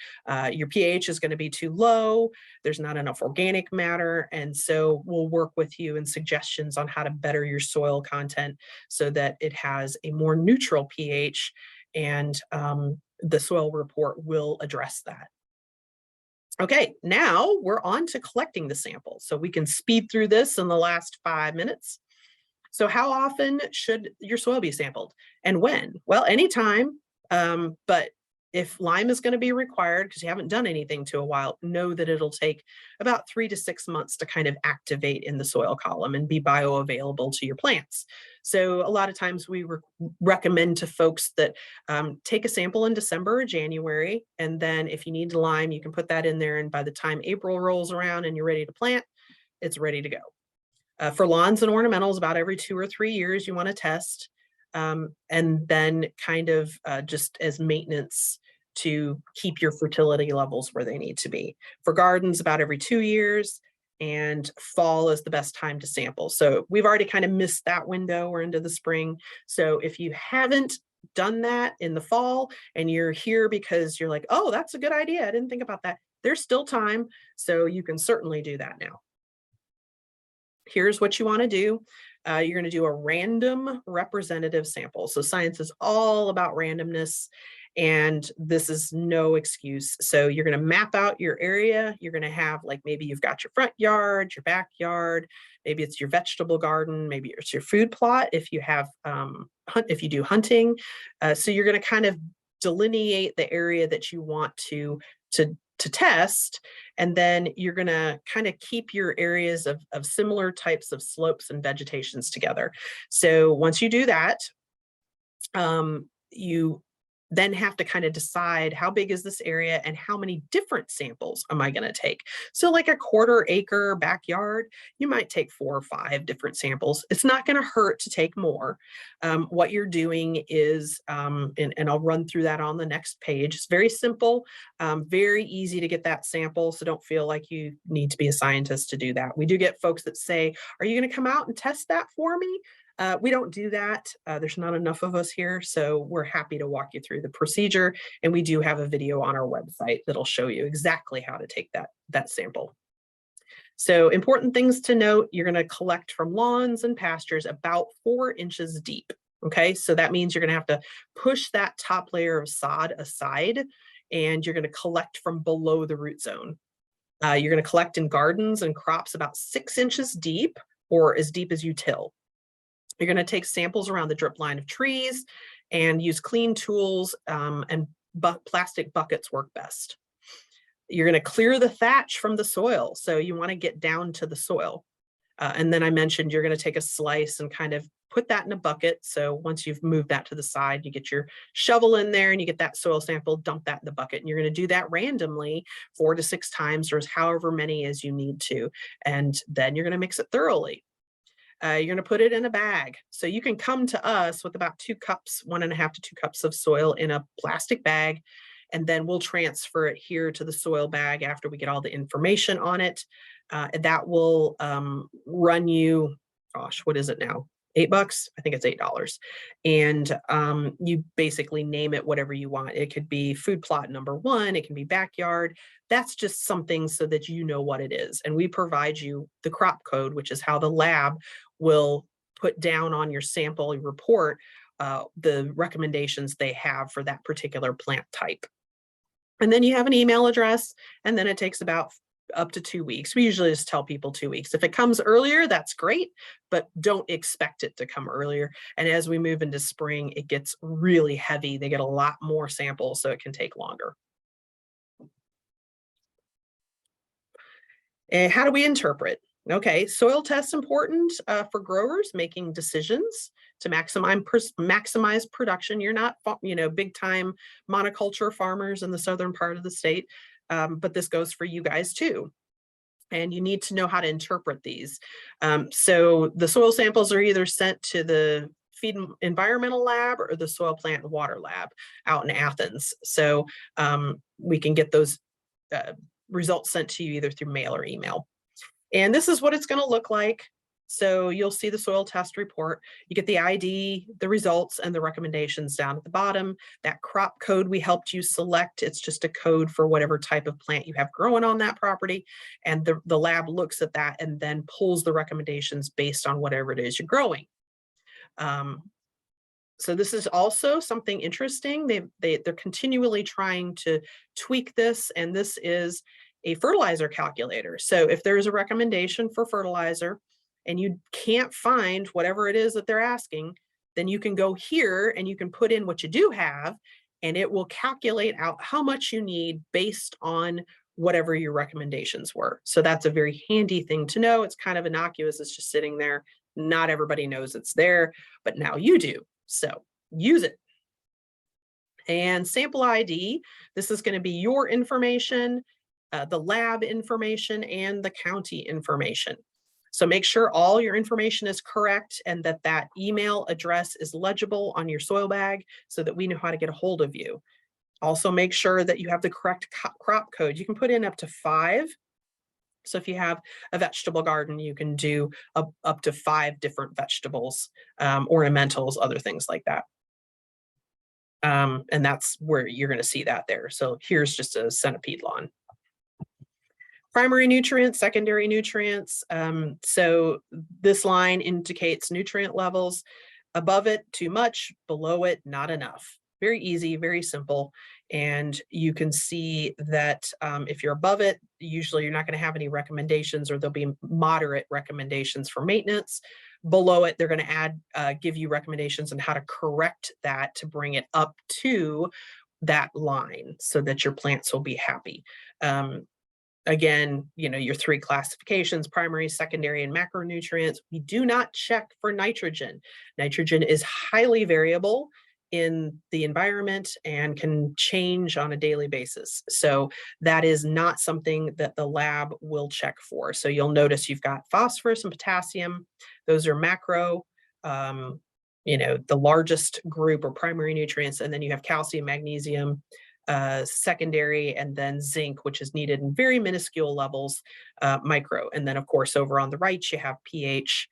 Your pH is going to be too low. There's not enough organic matter. And so we'll work with you and suggestions on how to better your soil content so that it has a more neutral pH, and the soil report will address that. Okay, now we're on to collecting the sample. So we can speed through this in the last 5 minutes. So how often should your soil be sampled and when? Well, anytime, but if lime is going to be required because you haven't done anything to a while, know that it'll take about 3 to 6 months to kind of activate in the soil column and be bioavailable to your plants. So a lot of times we recommend to folks that take a sample in December or January, and then if you need lime, you can put that in there, and by the time April rolls around and you're ready to plant, it's ready to go. For lawns and ornamentals, about every 2 or 3 years, you want to test, and then kind of just as maintenance to keep your fertility levels where they need to be. For gardens, about every 2 years, and fall is the best time to sample. So we've already kind of missed that window. We're into the spring. So if you haven't done that in the fall and you're here because you're like, oh, that's a good idea, I didn't think about that, there's still time. So you can certainly do that now. Here's what you want to do. You're going to do a random representative sample. So science is all about randomness. And this is no excuse. So you're going to map out your area. You're going to have, like, maybe you've got your front yard, your backyard, maybe it's your vegetable garden, maybe it's your food plot if you have if you do hunting. So you're going to kind of delineate the area that you want to test, and then you're going to kind of keep your areas of similar types of slopes and vegetations together. So once you do that, you then have to kind of decide how big is this area and how many different samples am I going to take. So like a 1/4 acre backyard, you might take 4 or 5 different samples. It's not going to hurt to take more. What you're doing is, and I'll run through that on the next page. It's very simple, very easy to get that sample. So don't feel like you need to be a scientist to do that. We do get folks that say, are you going to come out and test that for me? We don't do that. There's not enough of us here, so we're happy to walk you through the procedure. And we do have a video on our website that'll show you exactly how to take that sample. So important things to note, you're going to collect from lawns and pastures about 4 inches deep. Okay, so that means you're going to have to push that top layer of sod aside, and you're going to collect from below the root zone. You're going to collect in gardens and crops about 6 inches deep, or as deep as you till. You're going to take samples around the drip line of trees and use clean tools, and plastic buckets work best. You're going to clear the thatch from the soil. So you want to get down to the soil. And then I mentioned you're going to take a slice and kind of put that in a bucket. So once you've moved that to the side, you get your shovel in there and you get that soil sample, dump that in the bucket. And you're going to do that randomly 4 to 6 times, or however many as you need to. And then you're going to mix it thoroughly. You're going to put it in a bag. So you can come to us with about 2 cups, 1.5 to 2 cups of soil in a plastic bag, and then we'll transfer it here to the soil bag after we get all the information on it. That will run you, gosh, what is it now? $8? I think it's $8. And you basically name it whatever you want. It could be food plot number 1, it can be backyard. That's just something so that you know what it is. And we provide you the crop code, which is how the lab will put down on your sample report the recommendations they have for that particular plant type. And then you have an email address, and then it takes about up to 2 weeks. We usually just tell people 2 weeks. If it comes earlier, that's great, but don't expect it to come earlier. And as we move into spring, it gets really heavy. They get a lot more samples, so it can take longer. And how do we interpret? Okay, soil tests important for growers making decisions to maximize production. You're not, big time monoculture farmers in the southern part of the state, but this goes for you guys too. And you need to know how to interpret these. So the soil samples are either sent to the Feed and Environmental Lab or the Soil Plant and Water Lab out in Athens. So we can get those results sent to you either through mail or email. And this is what it's going to look like. So you'll see the soil test report. You get the ID, the results, and the recommendations down at the bottom. That crop code we helped you select, it's just a code for whatever type of plant you have growing on that property. And the lab looks at that and then pulls the recommendations based on whatever it is you're growing. So this is also something interesting. They're continually trying to tweak this, and this is a fertilizer calculator. So if there's a recommendation for fertilizer and you can't find whatever it is that they're asking, then you can go here and you can put in what you do have, and it will calculate out how much you need based on whatever your recommendations were. So that's a very handy thing to know. It's kind of innocuous. It's just sitting there. Not everybody knows it's there, but now you do. So use it. And sample ID, this is going to be your information, the lab information, and the county information. So make sure all your information is correct and that that email address is legible on your soil bag so that we know how to get a hold of you. Also make sure that you have the correct crop code. You can put in up to 5. So if you have a vegetable garden, you can do up to 5 different vegetables, ornamentals, other things like that. And that's where you're going to see that there. So here's just a centipede lawn. Primary nutrients, secondary nutrients. So this line indicates nutrient levels. Above it, too much. Below it, not enough. Very easy, very simple. And you can see that if you're above it, usually you're not going to have any recommendations, or there'll be moderate recommendations for maintenance. Below it, they're going to give you recommendations on how to correct that to bring it up to that line so that your plants will be happy. Again, your 3 classifications: primary, secondary, and macronutrients. We do not check for nitrogen. Nitrogen is highly variable in the environment and can change on a daily basis. So that is not something that the lab will check for. So you'll notice you've got phosphorus and potassium. Those are macro, the largest group or primary nutrients. And then you have calcium, magnesium, secondary, and then zinc, which is needed in very minuscule levels, micro. And then of course, over on the right, you have pH.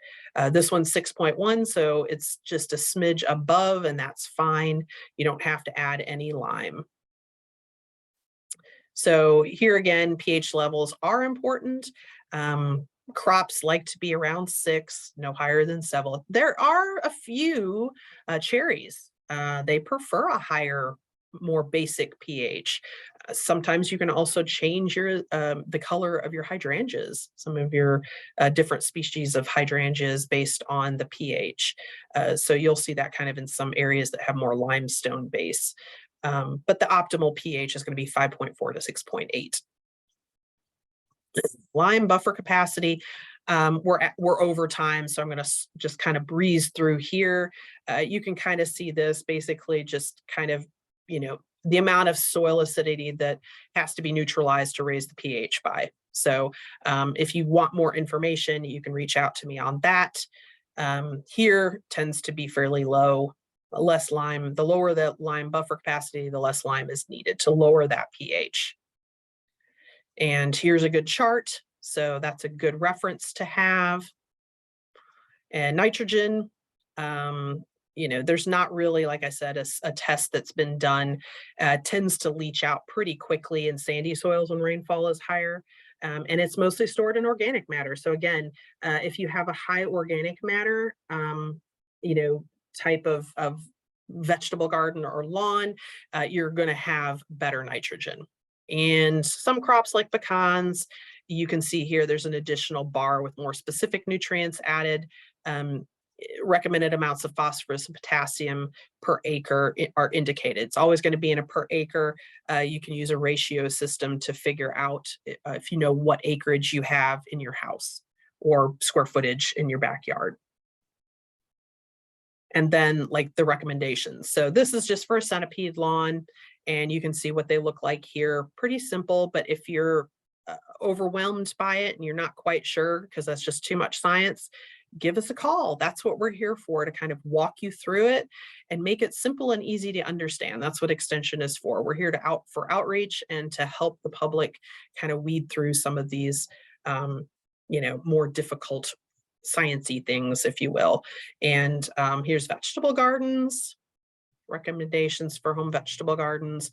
This one's 6.1, so it's just a smidge above, and that's fine. You don't have to add any lime. So here again, pH levels are important. Crops like to be around 6, no higher than 7. There are a few cherries. They prefer a higher, more basic pH. Sometimes you can also change the color of your hydrangeas, some of your different species of hydrangeas based on the pH. So you'll see that kind of in some areas that have more limestone base. But the optimal pH is going to be 5.4 to 6.8. Lime buffer capacity. We're over time, so I'm going to just kind of breeze through here. You can kind of see this basically just kind of, the amount of soil acidity that has to be neutralized to raise the pH by. So if you want more information, you can reach out to me on that. Here tends to be fairly low, less lime. The lower the lime buffer capacity, the less lime is needed to lower that pH. And here's a good chart. So that's a good reference to have. And nitrogen, there's not really, like I said, a test that's been done. Tends to leach out pretty quickly in sandy soils when rainfall is higher. And it's mostly stored in organic matter. So again, if you have a high organic matter, type of vegetable garden or lawn, you're going to have better nitrogen. And some crops like pecans, you can see here there's an additional bar with more specific nutrients added. Recommended amounts of phosphorus and potassium per acre are indicated. It's always going to be in a per acre. You can use a ratio system to figure out if you know what acreage you have in your house or square footage in your backyard. And then like the recommendations. So this is just for a centipede lawn, and you can see what they look like here. Pretty simple, but if you're overwhelmed by it and you're not quite sure because that's just too much science, give us a call. That's what we're here for, to kind of walk you through it and make it simple and easy to understand. That's what Extension is for. We're here for outreach and to help the public kind of weed through some of these, more difficult science-y things, if you will. And here's vegetable gardens, recommendations for home vegetable gardens.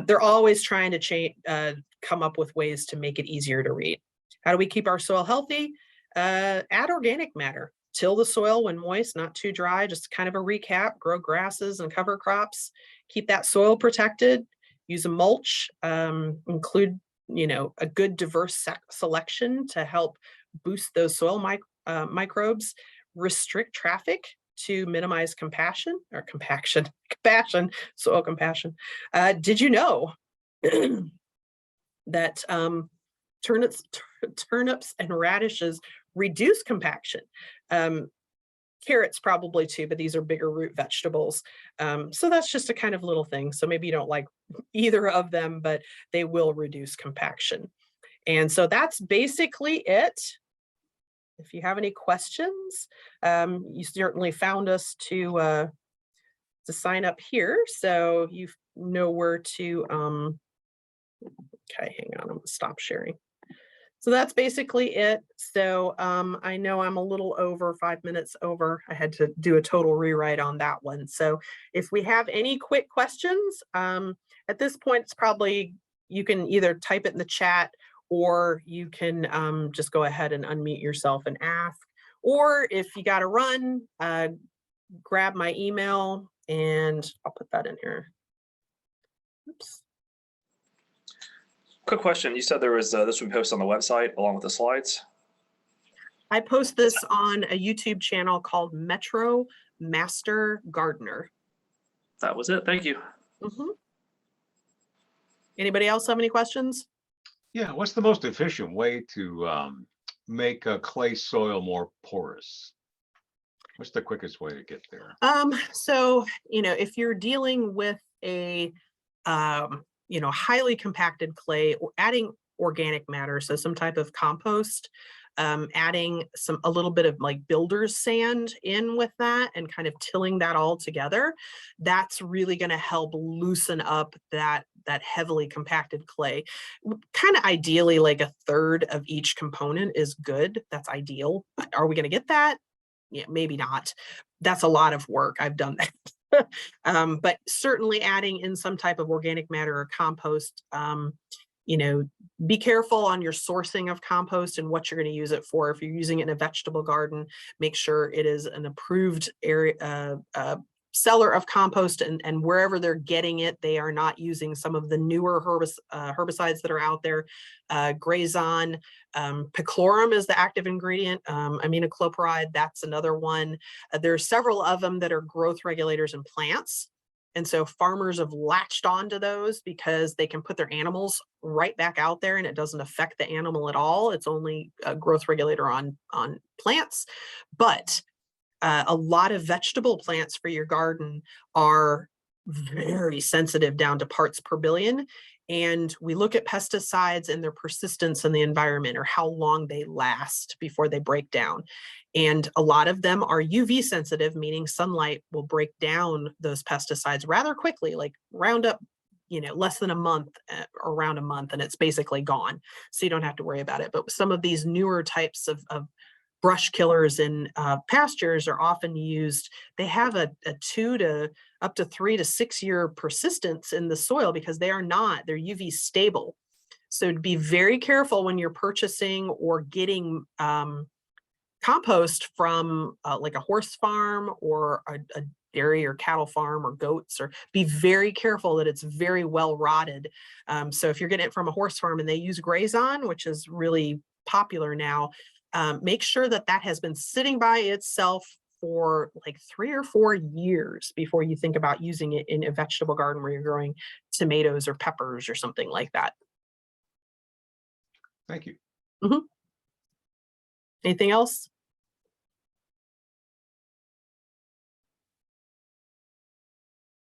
They're always trying to come up with ways to make it easier to read. How do we keep our soil healthy? Add organic matter. Till the soil when moist, not too dry. Just kind of a recap. Grow grasses and cover crops. Keep that soil protected. Use a mulch. Include, a good diverse selection to help boost those soil microbes. Restrict traffic to minimize soil compaction. Did you know that turnips and radishes reduce compaction? Carrots probably too, but these are bigger root vegetables. So that's just a kind of little thing. So maybe you don't like either of them, but they will reduce compaction. And so that's basically it. If you have any questions, you certainly found us to sign up here. So you know where to, okay, hang on, I'm gonna stop sharing. So that's basically it. So I know I'm a little over 5 minutes over. I had to do a total rewrite on that one. So if we have any quick questions, at this point, it's probably, you can either type it in the chat, or you can just go ahead and unmute yourself and ask. Or if you got to run, grab my email And I'll put that in here. Oops. Quick question. You said there was this would be posted on the website along with the slides. I post this on a YouTube channel called Metro Master Gardener. That was it. Thank you. Anybody else have any questions? Yeah, what's the most efficient way to make a clay soil more porous? What's the quickest way to get there? So, if you're dealing with a, highly compacted clay, or adding organic matter, so some type of compost, adding a little bit of like builder's sand in with that and kind of tilling that all together, that's really going to help loosen up that heavily compacted clay. Kind of ideally, like a third of each component is good. That's ideal. Are we going to get that? Yeah, maybe not. That's a lot of work. I've done that. But certainly adding in some type of organic matter or compost, be careful on your sourcing of compost and what you're going to use it for. If you're using it in a vegetable garden, make sure it is an approved area, seller of compost, and wherever they're getting it, they are not using some of the newer herbicides that are out there. Grazon, picloram is the active ingredient. Aminochloride, that's another one. There are several of them that are growth regulators in plants. And so farmers have latched onto those because they can put their animals right back out there and it doesn't affect the animal at all. It's only a growth regulator on plants. But a lot of vegetable plants for your garden are very sensitive down to parts per billion. And we look at pesticides and their persistence in the environment, or how long they last before they break down. And a lot of them are UV sensitive, meaning sunlight will break down those pesticides rather quickly, like Roundup, less than a month, around a month, and it's basically gone. So you don't have to worry about it. But some of these newer types of brush killers in pastures are often used. They have a 2 to up to 3 to 6 year persistence in the soil because they're UV stable. So to be very careful when you're purchasing or getting compost from like a horse farm or a dairy or cattle farm or goats, or be very careful that it's very well rotted. So if you're getting it from a horse farm and they use Grazon, which is really popular now, make sure that has been sitting by itself for like 3 or 4 years before you think about using it in a vegetable garden where you're growing tomatoes or peppers or something like that. Thank you. Anything else?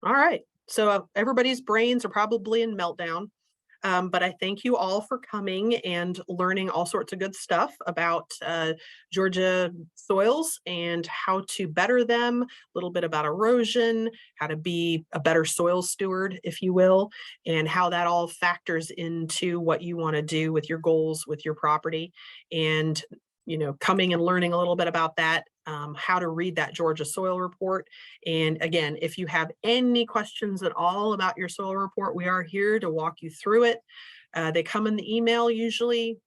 All right. So everybody's brains are probably in meltdown. But I thank you all for coming and learning all sorts of good stuff about Georgia soils and how to better them, a little bit about erosion, how to be a better soil steward, if you will, and how that all factors into what you want to do with your goals with your property. And coming and learning a little bit about that, how to read that Georgia soil report. And again, if you have any questions at all about your soil report, we are here to walk you through it. They come in the email usually.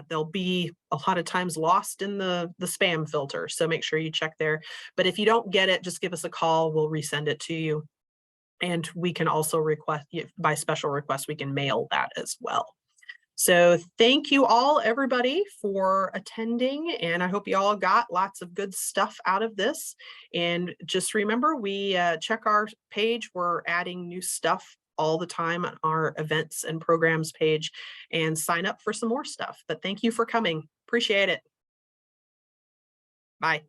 They'll be a lot of times lost in the spam filter. So make sure you check there. But if you don't get it, just give us a call. We'll resend it to you. And we can also request, by special request, we can mail that as well. So thank you all, everybody, for attending, and I hope you all got lots of good stuff out of this. And just remember, we check our page. We're adding new stuff all the time on our events and programs page, and sign up for some more stuff. But thank you for coming. Appreciate it. Bye.